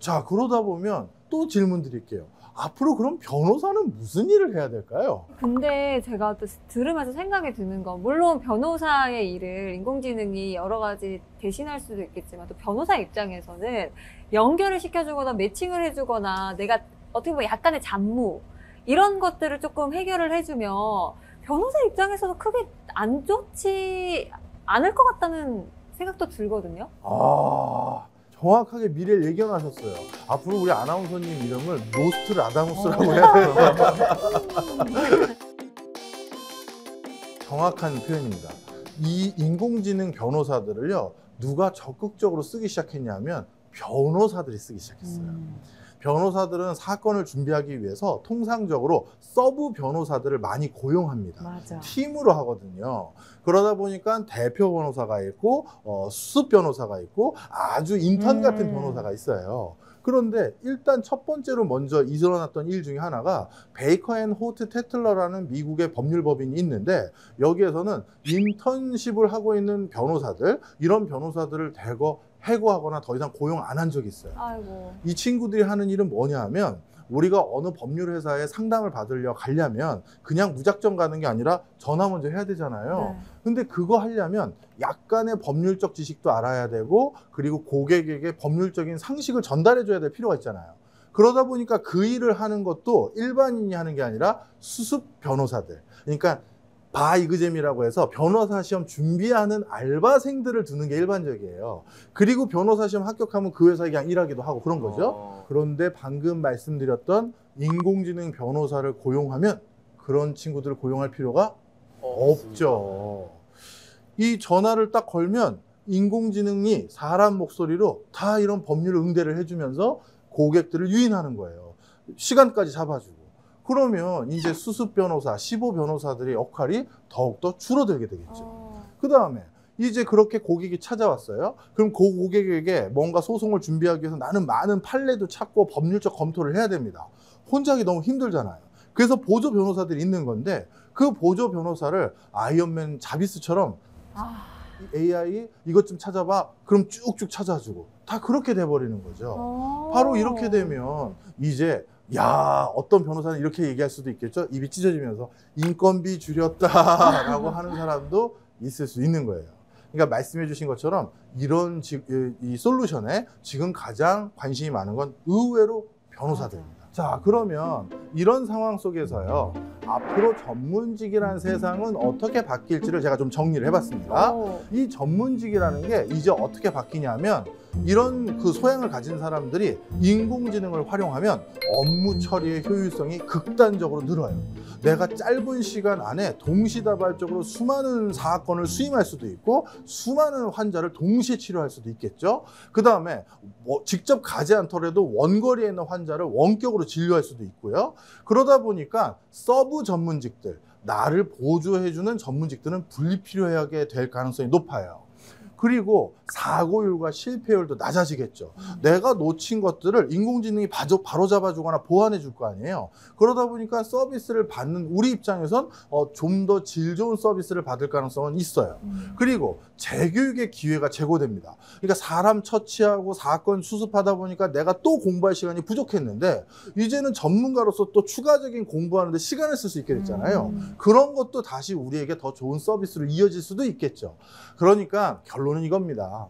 자, 그러다 보면 또 질문 드릴게요. 앞으로 그럼 변호사는 무슨 일을 해야 될까요? 근데 제가 또 들으면서 생각이 드는 건 물론 변호사의 일을 인공지능이 여러 가지 대신할 수도 있겠지만 또 변호사 입장에서는 연결을 시켜주거나 매칭을 해주거나 내가 어떻게 보면 약간의 잡무 이런 것들을 조금 해결을 해주면 변호사 입장에서도 크게 안 좋지 않을 것 같다는 생각도 들거든요. 아, 정확하게 미래를 예견하셨어요. 앞으로 우리 아나운서님 이름을 노스트라다무스라고 해야 돼요. 정확한 표현입니다. 이 인공지능 변호사들을요, 누가 적극적으로 쓰기 시작했냐면 변호사들이 쓰기 시작했어요. 변호사들은 사건을 준비하기 위해서 통상적으로 서브 변호사들을 많이 고용합니다. 맞아. 팀으로 하거든요. 그러다 보니까 대표 변호사가 있고 수습 변호사가 있고 아주 인턴 같은 변호사가 있어요. 그런데 일단 첫 번째로 먼저 일어났던 일 중에 하나가 베이커 앤 호트 테틀러라는 미국의 법률법인이 있는데 여기에서는 인턴십을 하고 있는 변호사들, 이런 변호사들을 대거 해고하거나 더 이상 고용 안 한 적이 있어요. 아이고. 이 친구들이 하는 일은 뭐냐 하면 우리가 어느 법률 회사에 상담을 받으려 가려면 그냥 무작정 가는 게 아니라 전화 먼저 해야 되잖아요. 네. 근데 그거 하려면 약간의 법률적 지식도 알아야 되고 그리고 고객에게 법률적인 상식을 전달해 줘야 될 필요가 있잖아요. 그러다 보니까 그 일을 하는 것도 일반인이 하는 게 아니라 수습 변호사들, 그러니까 바이그잼이라고 해서 변호사 시험 준비하는 알바생들을 두는 게 일반적이에요. 그리고 변호사 시험 합격하면 그 회사에 그냥 일하기도 하고 그런 거죠. 그런데 방금 말씀드렸던 인공지능 변호사를 고용하면 그런 친구들을 고용할 필요가 없죠. 이 전화를 딱 걸면 인공지능이 사람 목소리로 다 이런 법률 응대를 해주면서 고객들을 유인하는 거예요. 시간까지 잡아주고. 그러면 이제 수습 변호사, 시보 변호사들의 역할이 더욱더 줄어들게 되겠죠. 그 다음에 이제 그렇게 고객이 찾아왔어요. 그럼 그 고객에게 뭔가 소송을 준비하기 위해서 나는 많은 판례도 찾고 법률적 검토를 해야 됩니다. 혼자 하기 너무 힘들잖아요. 그래서 보조 변호사들이 있는 건데 그 보조 변호사를 아이언맨 자비스처럼 AI 이것 좀 찾아봐. 그럼 쭉쭉 찾아주고 다 그렇게 돼버리는 거죠. 바로 이렇게 되면 이제 어떤 변호사는 이렇게 얘기할 수도 있겠죠. 입이 찢어지면서 인건비 줄였다라고 하는 사람도 있을 수 있는 거예요. 그러니까 말씀해 주신 것처럼 이런 이 솔루션에 지금 가장 관심이 많은 건 의외로 변호사들입니다. 자, 그러면 이런 상황 속에서요, 앞으로 전문직이라는 세상은 어떻게 바뀔지를 제가 좀 정리를 해봤습니다. 이 전문직이라는 게 이제 어떻게 바뀌냐면 이런 그 소양을 가진 사람들이 인공지능을 활용하면 업무 처리의 효율성이 극단적으로 늘어요. 내가 짧은 시간 안에 동시다발적으로 수많은 사건을 수임할 수도 있고 수많은 환자를 동시에 치료할 수도 있겠죠. 그 다음에 직접 가지 않더라도 원거리에 있는 환자를 원격으로 진료할 수도 있고요. 그러다 보니까 서브 전문직들, 나를 보조해주는 전문직들은 불필요하게 될 가능성이 높아요. 그리고 사고율과 실패율도 낮아지겠죠. 내가 놓친 것들을 인공지능이 바로 잡아주거나 보완해 줄 거 아니에요. 그러다 보니까 서비스를 받는 우리 입장에선 좀 더 질 좋은 서비스를 받을 가능성은 있어요. 그리고 재교육의 기회가 제고됩니다. 그러니까 사람 처치하고 사건 수습하다 보니까 내가 또 공부할 시간이 부족했는데 이제는 전문가로서 또 추가적인 공부하는데 시간을 쓸 수 있게 됐잖아요. 그런 것도 다시 우리에게 더 좋은 서비스로 이어질 수도 있겠죠. 그러니까 결론은 이겁니다.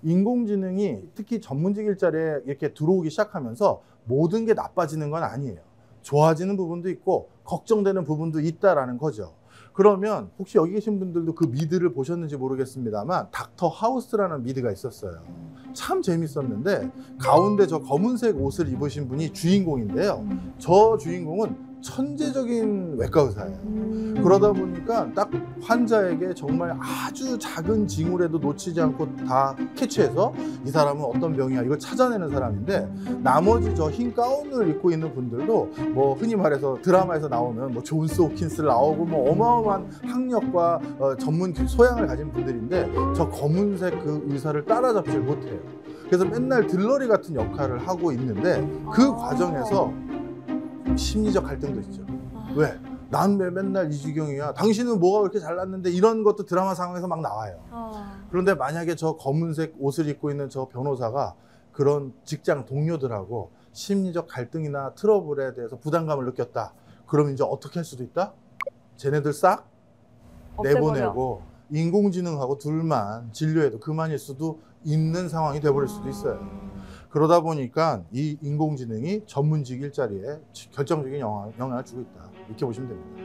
인공지능이 특히 전문직 일자리에 이렇게 들어오기 시작하면서 모든 게 나빠지는 건 아니에요. 좋아지는 부분도 있고 걱정되는 부분도 있다라는 거죠. 그러면 혹시 여기 계신 분들도 그 미드를 보셨는지 모르겠습니다만 닥터 하우스라는 미드가 있었어요. 참 재밌었는데 가운데 저 검은색 옷을 입으신 분이 주인공인데요. 저 주인공은 천재적인 외과 의사예요. 그러다 보니까 딱 환자에게 정말 아주 작은 징후라도 놓치지 않고 다 캐치해서 이 사람은 어떤 병이야 이걸 찾아내는 사람인데 나머지 저 흰 가운을 입고 있는 분들도 뭐 흔히 말해서 드라마에서 나오는 뭐 존스 호킨스 나오고 뭐 어마어마한 학력과 전문 소양을 가진 분들인데 저 검은색 그 의사를 따라잡질 못해요. 그래서 맨날 들러리 같은 역할을 하고 있는데 그 과정에서 심리적 갈등도 있죠. 왜? 난 왜 맨날 이 지경이야? 당신은 뭐가 그렇게 잘났는데 이런 것도 드라마 상황에서 막 나와요. 그런데 만약에 저 검은색 옷을 입고 있는 저 변호사가 그런 직장 동료들하고 심리적 갈등이나 트러블에 대해서 부담감을 느꼈다. 그럼 이제 어떻게 할 수도 있다? 쟤네들 싹 내보내고 인공지능하고 둘만 진료해도 그만일 수도 있는 상황이 돼버릴 수도 있어요. 그러다 보니까 이 인공지능이 전문직 일자리에 결정적인 영향을 주고 있다. 이렇게 보시면 됩니다.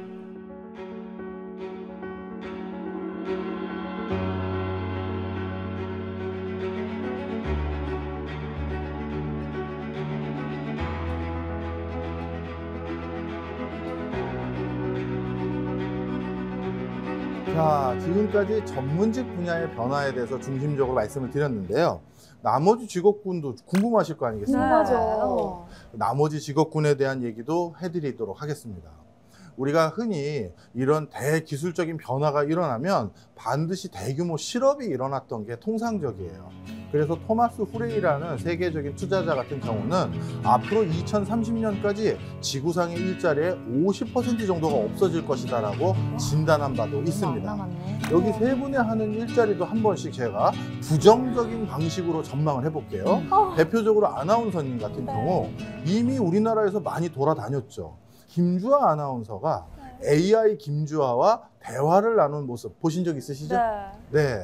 자, 지금까지 전문직 분야의 변화에 대해서 중심적으로 말씀을 드렸는데요. 나머지 직업군도 궁금하실 거 아니겠습니까? 맞아요. 나머지 직업군에 대한 얘기도 해드리도록 하겠습니다. 우리가 흔히 이런 대기술적인 변화가 일어나면 반드시 대규모 실업이 일어났던 게 통상적이에요. 그래서 토마스 후레이라는 세계적인 투자자 같은 경우는 앞으로 2030년까지 지구상의 일자리의 50% 정도가 없어질 것이다라고 진단한 바도 있습니다. 남았네. 여기 세 분이 하는 일자리도 한 번씩 제가 부정적인 방식으로 전망을 해볼게요. 대표적으로 아나운서님 같은 경우 이미 우리나라에서 많이 돌아다녔죠. 김주아 아나운서가 AI 김주아와 대화를 나눈 모습 보신 적 있으시죠? 네.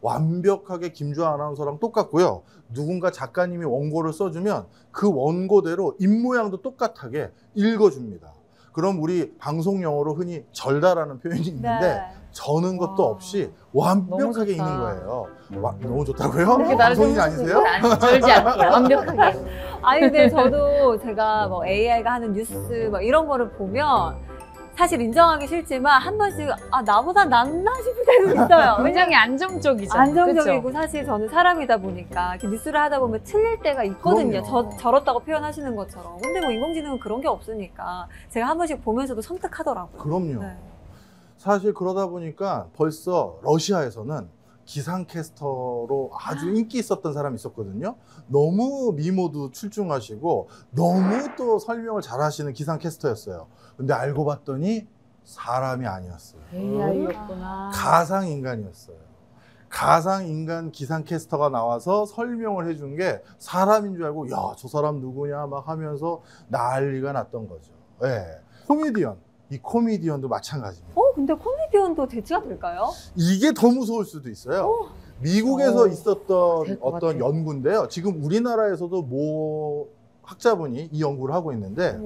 완벽하게 김주아 아나운서랑 똑같고요. 누군가 작가님이 원고를 써주면 그 원고대로 입모양도 똑같하게 읽어줍니다. 그럼 우리 방송 용어로 흔히 절다라는 표현이 있는데 저는 것도 없이 완벽하게 읽는 거예요. 너무 좋다고요? 방송인 아니세요? 아니, 절지 않게 완벽하게. 아니 근데 저도 제가 뭐 AI가 하는 뉴스 뭐 이런 거를 보면 사실 인정하기 싫지만 한 번씩 나보다 낫나 싶을 때도 있어요. 굉장히 안정적이죠. 안정적이고 그쵸? 사실 저는 사람이다 보니까 이렇게 뉴스를 하다 보면 틀릴 때가 있거든요. 저렇다고 표현하시는 것처럼. 근데 뭐 인공지능은 그런 게 없으니까 제가 한 번씩 보면서도 섬뜩하더라고요. 그럼요. 네. 사실 그러다 보니까 벌써 러시아에서는 기상캐스터로 아주 인기 있었던 사람이 있었거든요. 너무 미모도 출중하시고 너무 또 설명을 잘하시는 기상캐스터였어요. 근데 알고 봤더니 사람이 아니었어요. AI였구나. 가상인간이었어요. 가상인간 기상캐스터가 나와서 설명을 해준 게 사람인 줄 알고 야, 저 사람 누구냐 막 하면서 난리가 났던 거죠. 네. 코미디언. 이 코미디언도 마찬가지입니다. 근데 코미디언도 대체가 될까요? 이게 더 무서울 수도 있어요. 미국에서 있었던 될것 어떤 같아요. 연구인데요. 지금 우리나라에서도 모 학자분이 이 연구를 하고 있는데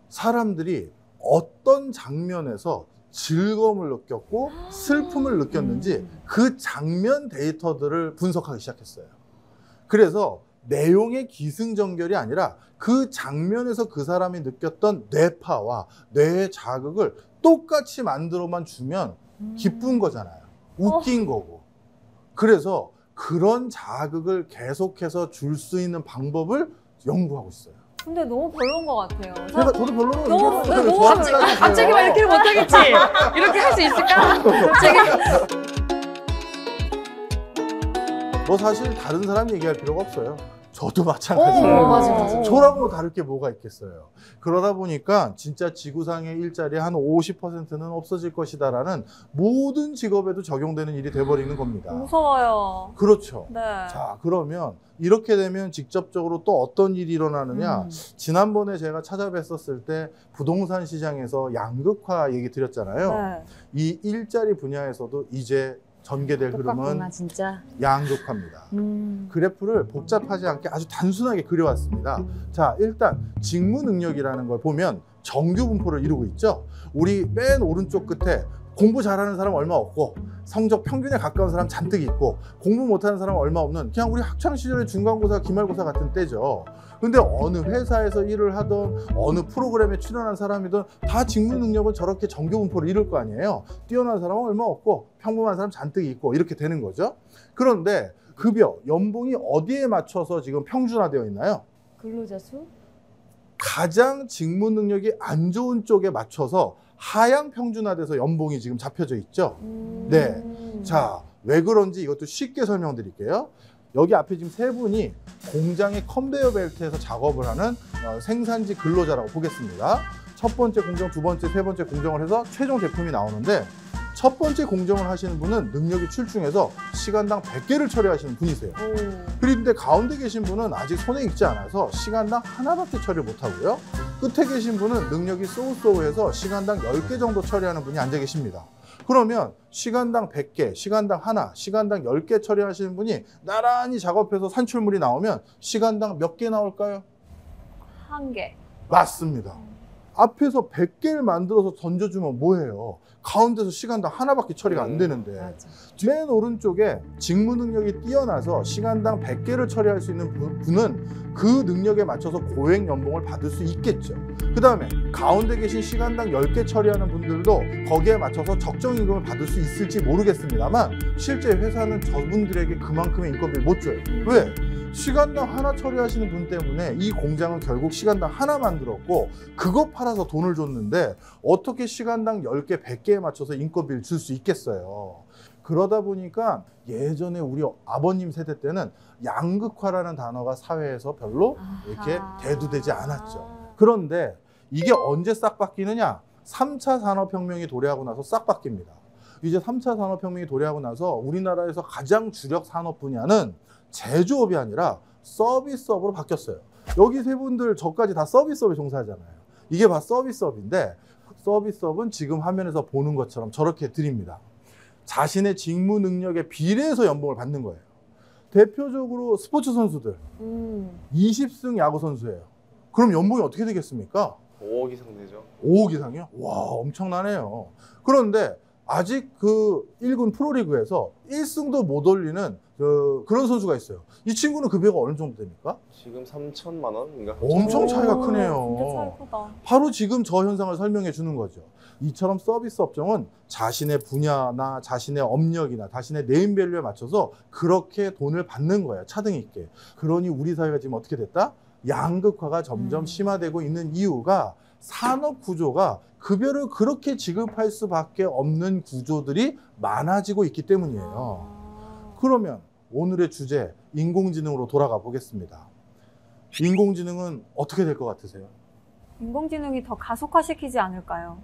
사람들이 어떤 장면에서 즐거움을 느꼈고 슬픔을 느꼈는지 그 장면 데이터들을 분석하기 시작했어요. 그래서 내용의 기승전결이 아니라 그 장면에서 그 사람이 느꼈던 뇌파와 뇌의 자극을 똑같이 만들어만 주면 기쁜 거잖아요. 웃긴 거고. 그래서 그런 자극을 계속해서 줄 수 있는 방법을 연구하고 있어요. 근데 너무 별로인 것 같아요. 저도 별로로 너무- 얘기했어요. 너무 저한테 갑자기 막 이렇게 못하겠지? 이렇게 할 수 있을까? 갑자기. 뭐 사실 다른 사람 얘기할 필요가 없어요. 저도 마찬가지예요. 맞아. 저라고 다를 게 뭐가 있겠어요. 그러다 보니까 진짜 지구상의 일자리 한 50%는 없어질 것이다라는 모든 직업에도 적용되는 일이 돼버리는 겁니다. 무서워요. 그렇죠. 네. 자, 그러면 이렇게 되면 직접적으로 또 어떤 일이 일어나느냐. 지난번에 제가 찾아뵀었을 때 부동산 시장에서 양극화 얘기 드렸잖아요. 네. 이 일자리 분야에서도 이제 전개될 흐름은 똑같구나 진짜. 양극화입니다. 그래프를 복잡하지 않게 아주 단순하게 그려왔습니다. 자, 일단 직무 능력이라는 걸 보면 정규 분포를 이루고 있죠. 우리 맨 오른쪽 끝에 공부 잘하는 사람 얼마 없고 성적 평균에 가까운 사람 잔뜩 있고 공부 못하는 사람 얼마 없는 그냥 우리 학창시절의 중간고사, 기말고사 같은 때죠. 근데 어느 회사에서 일을 하던 어느 프로그램에 출연한 사람이든 다 직무 능력은 저렇게 정규 분포를 이룰 거 아니에요. 뛰어난 사람은 얼마 없고 평범한 사람 잔뜩 있고 이렇게 되는 거죠. 그런데 급여, 연봉이 어디에 맞춰서 지금 평준화되어 있나요? 근로자 수? 가장 직무 능력이 안 좋은 쪽에 맞춰서 하향 평준화돼서 연봉이 지금 잡혀져 있죠. 네. 자, 왜 그런지 이것도 쉽게 설명드릴게요. 여기 앞에 지금 세 분이 공장의 컨베이어 벨트에서 작업을 하는 생산지 근로자라고 보겠습니다. 첫 번째 공정, 두 번째, 세 번째 공정을 해서 최종 제품이 나오는데 첫 번째 공정을 하시는 분은 능력이 출중해서 시간당 100개를 처리하시는 분이세요. 그런데 가운데 계신 분은 아직 손에 익지 않아서 시간당 하나밖에 처리 못하고요. 끝에 계신 분은 능력이 쏘우쏘우해서 시간당 10개 정도 처리하는 분이 앉아 계십니다. 그러면 시간당 100개, 시간당 하나, 시간당 10개 처리하시는 분이 나란히 작업해서 산출물이 나오면 시간당 몇 개 나올까요? 1개. 맞습니다. 앞에서 100개를 만들어서 던져주면 뭐예요? 가운데서 시간당 하나밖에 처리가 안 되는데 맞아. 맨 오른쪽에 직무 능력이 뛰어나서 시간당 100개를 처리할 수 있는 분은 그 능력에 맞춰서 고액 연봉을 받을 수 있겠죠. 그 다음에 가운데 계신 시간당 10개 처리하는 분들도 거기에 맞춰서 적정 임금을 받을 수 있을지 모르겠습니다만 실제 회사는 저분들에게 그만큼의 인건비를 못 줘요. 왜? 시간당 하나 처리하시는 분 때문에 이 공장은 결국 시간당 하나 만들었고 그거 팔아서 돈을 줬는데 어떻게 시간당 10개, 100개에 맞춰서 인건비를 줄 수 있겠어요. 그러다 보니까 예전에 우리 아버님 세대 때는 양극화라는 단어가 사회에서 별로 이렇게 대두되지 않았죠. 그런데 이게 언제 싹 바뀌느냐? 3차 산업혁명이 도래하고 나서 싹 바뀝니다. 이제 3차 산업혁명이 도래하고 나서 우리나라에서 가장 주력 산업 분야는 제조업이 아니라 서비스업으로 바뀌었어요. 여기 세 분들 저까지 다 서비스업에 종사하잖아요. 이게 다 서비스업인데 서비스업은 지금 화면에서 보는 것처럼 저렇게 드립니다. 자신의 직무 능력에 비례해서 연봉을 받는 거예요. 대표적으로 스포츠 선수들 20승 야구 선수예요. 그럼 연봉이 어떻게 되겠습니까? 5억 이상 되죠. 5억 이상이요? 와, 엄청나네요. 그런데 아직 그 1군 프로리그에서 1승도 못 올리는 그런 선수가 있어요. 이 친구는 급여가 어느 정도 됩니까? 지금 3천만 원인가? 엄청 차이가 오, 크네요. 진짜 차이 크다. 바로 지금 저 현상을 설명해 주는 거죠. 이처럼 서비스 업종은 자신의 분야나 자신의 업력이나 자신의 네임밸류에 맞춰서 그렇게 돈을 받는 거예요. 차등 있게. 그러니 우리 사회가 지금 어떻게 됐다? 양극화가 점점 심화되고 있는 이유가 산업 구조가 급여를 그렇게 지급할 수밖에 없는 구조들이 많아지고 있기 때문이에요. 그러면 오늘의 주제 인공지능으로 돌아가 보겠습니다. 인공지능은 어떻게 될 것 같으세요? 인공지능이 더 가속화시키지 않을까요?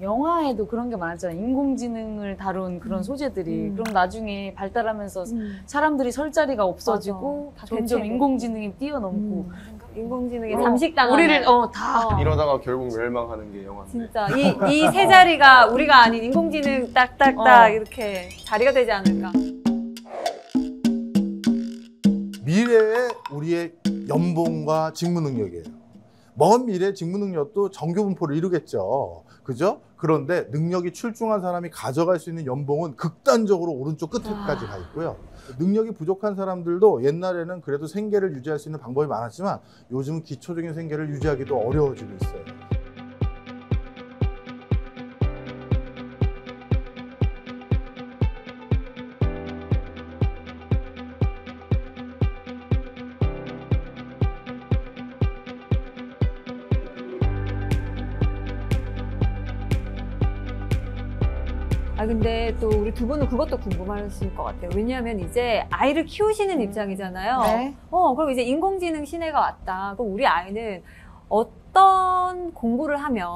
영화에도 그런 게 많았잖아요. 인공지능을 다룬 그런 소재들이. 그럼 나중에 발달하면서 사람들이 설 자리가 없어지고 맞아. 다 점점 대체고. 인공지능이 뛰어넘고 인공지능이 어, 잠식당하는 우리를 다 이러다가 결국 멸망하는 게 영화인데. 진짜 이 세 자리가 우리가 아닌 인공지능 딱딱딱 이렇게 자리가 되지 않을까. 미래의 우리의 연봉과 직무 능력이에요. 먼 미래 직무 능력도 정규 분포를 이루겠죠. 그죠? 그런데 능력이 출중한 사람이 가져갈 수 있는 연봉은 극단적으로 오른쪽 끝에까지 가 있고요. 능력이 부족한 사람들도 옛날에는 그래도 생계를 유지할 수 있는 방법이 많았지만 요즘은 기초적인 생계를 유지하기도 어려워지고 있어요. 근데 또 우리 두 분은 그것도 궁금하실 것 같아요. 왜냐하면 이제 아이를 키우시는 입장이잖아요. 네. 그럼 이제 인공지능 시대가 왔다. 그럼 우리 아이는 어떤 공부를 하면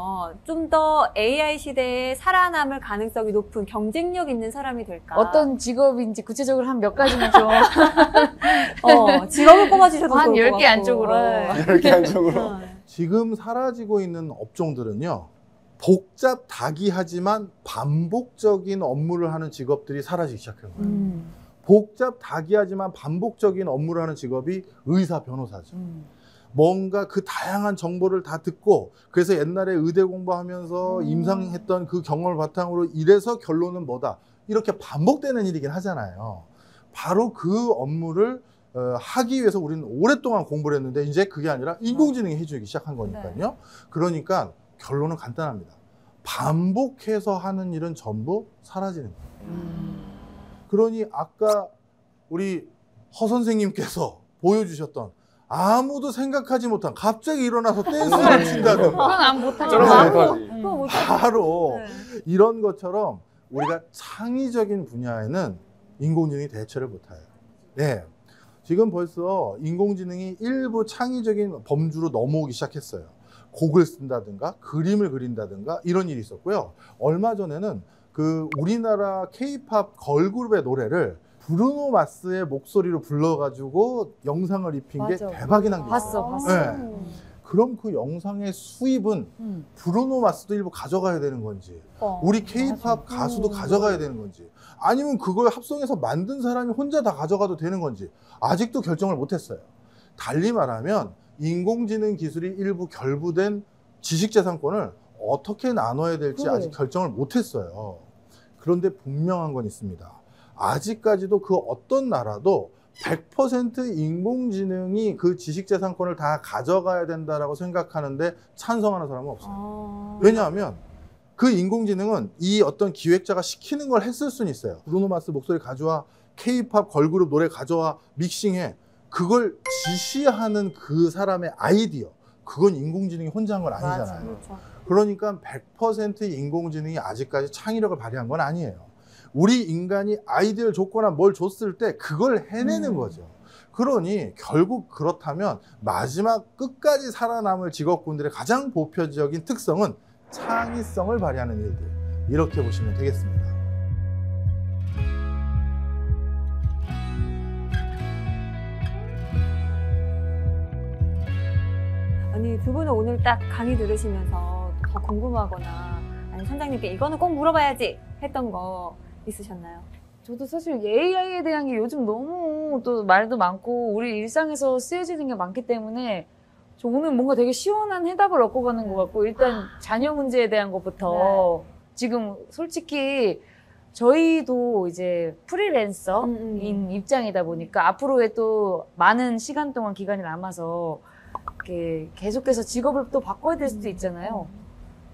좀 더 AI 시대에 살아남을 가능성이 높은 경쟁력 있는 사람이 될까? 어떤 직업인지 구체적으로 한 몇 가지만 좀 직업을 뽑아주셔도 한 좋을 것 10개 같고. 안쪽으로. 네. 이렇게 한쪽으로. 지금 사라지고 있는 업종들은요. 복잡다기하지만 반복적인 업무를 하는 직업들이 사라지기 시작한 거예요. 복잡다기하지만 반복적인 업무를 하는 직업이 의사, 변호사죠. 뭔가 그 다양한 정보를 다 듣고 그래서 옛날에 의대 공부하면서 임상했던 그 경험을 바탕으로 이래서 결론은 뭐다. 이렇게 반복되는 일이긴 하잖아요. 바로 그 업무를 하기 위해서 우리는 오랫동안 공부를 했는데 이제 그게 아니라 인공지능이 해주기 시작한 거니까요. 그러니까 결론은 간단합니다. 반복해서 하는 일은 전부 사라지는 거예요. 그러니 아까 우리 허 선생님께서 보여주셨던 아무도 생각하지 못한 갑자기 일어나서 댄스를 친다든가 그건 안 못하죠. 저런 거 못하지. 그거 못 바로 네. 이런 것처럼 우리가 창의적인 분야에는 인공지능이 대처를 못해요. 네. 지금 벌써 인공지능이 일부 창의적인 범주로 넘어오기 시작했어요. 곡을 쓴다든가 그림을 그린다든가 이런 일이 있었고요. 얼마 전에는 그 우리나라 K-팝 걸그룹의 노래를 브루노 마스의 목소리로 불러가지고 영상을 입힌 게 맞아. 대박이 난 게 있어요. 봤어. 네. 그럼 그 영상의 수입은 브루노 마스도 일부 가져가야 되는 건지 우리 K-팝 가수도 가져가야 되는 건지 아니면 그걸 합성해서 만든 사람이 혼자 다 가져가도 되는 건지 아직도 결정을 못했어요. 달리 말하면 인공지능 기술이 일부 결부된 지식재산권을 어떻게 나눠야 될지 아직 결정을 못했어요. 그런데 분명한 건 있습니다. 아직까지도 그 어떤 나라도 100% 인공지능이 그 지식재산권을 다 가져가야 된다라고 생각하는데 찬성하는 사람은 없어요. 왜냐하면 그 인공지능은 이 어떤 기획자가 시키는 걸 했을 수는 있어요. 브루노 마스 목소리 가져와, K-팝 걸그룹 노래 가져와, 믹싱해. 그걸 지시하는 그 사람의 아이디어. 그건 인공지능이 혼자 한 건 아니잖아요. 그렇죠. 그러니까 100% 인공지능이 아직까지 창의력을 발휘한 건 아니에요. 우리 인간이 아이디어를 줬거나 뭘 줬을 때 그걸 해내는 거죠. 그러니 결국 그렇다면 마지막 끝까지 살아남을 직업군들의 가장 보편적인 특성은 창의성을 발휘하는 일들, 이렇게 보시면 되겠습니다. 아니, 두 분은 오늘 딱 강의 들으시면서 더 궁금하거나 아니 선장님께 이거는 꼭 물어봐야지 했던 거 있으셨나요? 저도 사실 AI에 대한 게 요즘 너무 또 말도 많고 우리 일상에서 쓰여지는 게 많기 때문에 저 오늘 뭔가 되게 시원한 해답을 얻고 가는 것 같고, 일단 자녀 문제에 대한 것부터 지금 솔직히 저희도 이제 프리랜서인 입장이다 보니까 앞으로의 또 많은 시간 동안 기간이 남아서 이렇게 계속해서 직업을 또 바꿔야 될 수도 있잖아요.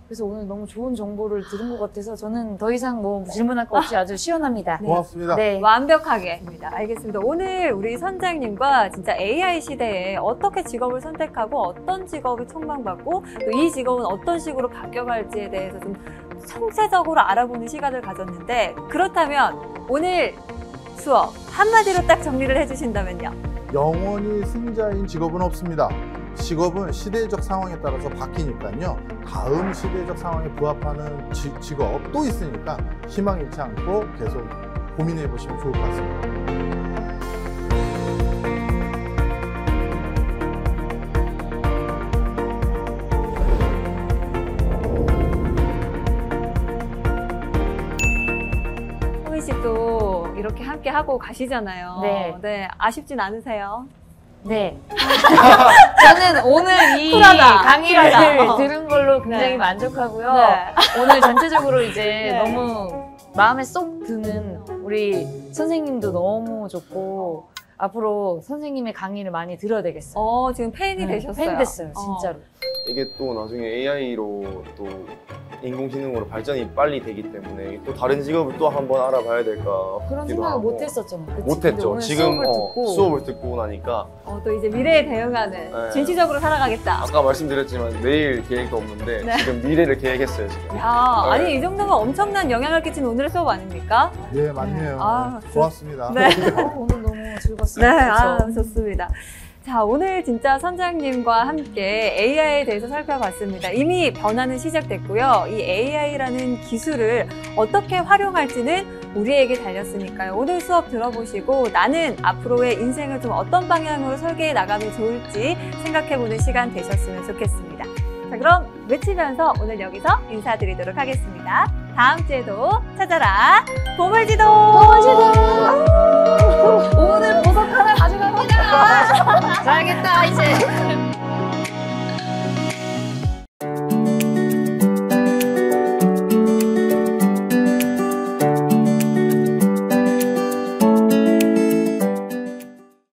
그래서 오늘 너무 좋은 정보를 들은 것 같아서 저는 더 이상 뭐 질문할 거 없이 아주 시원합니다. 고맙습니다. 네. 완벽하게. 알겠습니다. 오늘 우리 선장님과 진짜 AI 시대에 어떻게 직업을 선택하고 어떤 직업이 촉망받고 또 이 직업은 어떤 식으로 바뀌어갈지에 대해서 좀 총체적으로 알아보는 시간을 가졌는데, 그렇다면 오늘 수업 한마디로 딱 정리를 해주신다면요? 영원히 승자인 직업은 없습니다. 직업은 시대적 상황에 따라서 바뀌니까요. 다음 시대적 상황에 부합하는 직업 또 있으니까 희망 잃지 않고 계속 고민해 보시면 좋을 것 같습니다. 소민 씨도 이렇게 함께 하고 가시잖아요. 네. 아쉽진 않으세요? 네. 저는 오늘 이 쿨하다. 강의를 쿨하다. 들은 걸로 굉장히 네. 만족하고요. 네. 오늘 전체적으로 이제 네. 너무 마음에 쏙 드는 우리 선생님도 너무 좋고, 앞으로 선생님의 강의를 많이 들어야 되겠어요. 지금 팬이 되셨어요. 팬 됐어요, 진짜로. 이게 또 나중에 AI로 또 인공지능으로 발전이 빨리 되기 때문에 또 다른 직업을 또 한번 알아봐야 될까 그런 싶기도 생각을 하고. 못 했었잖아. 그치? 근데 못했죠. 오늘 지금 수업을 듣고 수업을 듣고 나니까 또 이제 미래에 대응하는 네. 진취적으로 살아가겠다. 아까 말씀드렸지만 내일 계획도 없는데 네. 지금 미래를 계획했어요 지금. 야, 네. 아니 이 정도면 엄청난 영향을 끼친 오늘의 수업 아닙니까? 네, 맞네요. 아, 고맙습니다. 네. 오늘 너무 네, 즐거웠어요. 그쵸? 좋습니다. 자, 오늘 진짜 선장님과 함께 AI에 대해서 살펴봤습니다. 이미 변화는 시작됐고요. 이 AI라는 기술을 어떻게 활용할지는 우리에게 달렸으니까요. 오늘 수업 들어보시고 나는 앞으로의 인생을 좀 어떤 방향으로 설계해 나가면 좋을지 생각해보는 시간 되셨으면 좋겠습니다. 자, 그럼 외치면서 오늘 여기서 인사드리도록 하겠습니다. 다음 주에도 찾아라. 보물지도! 오늘 보석 하나 가져갑니다. 잘겠다, 이제.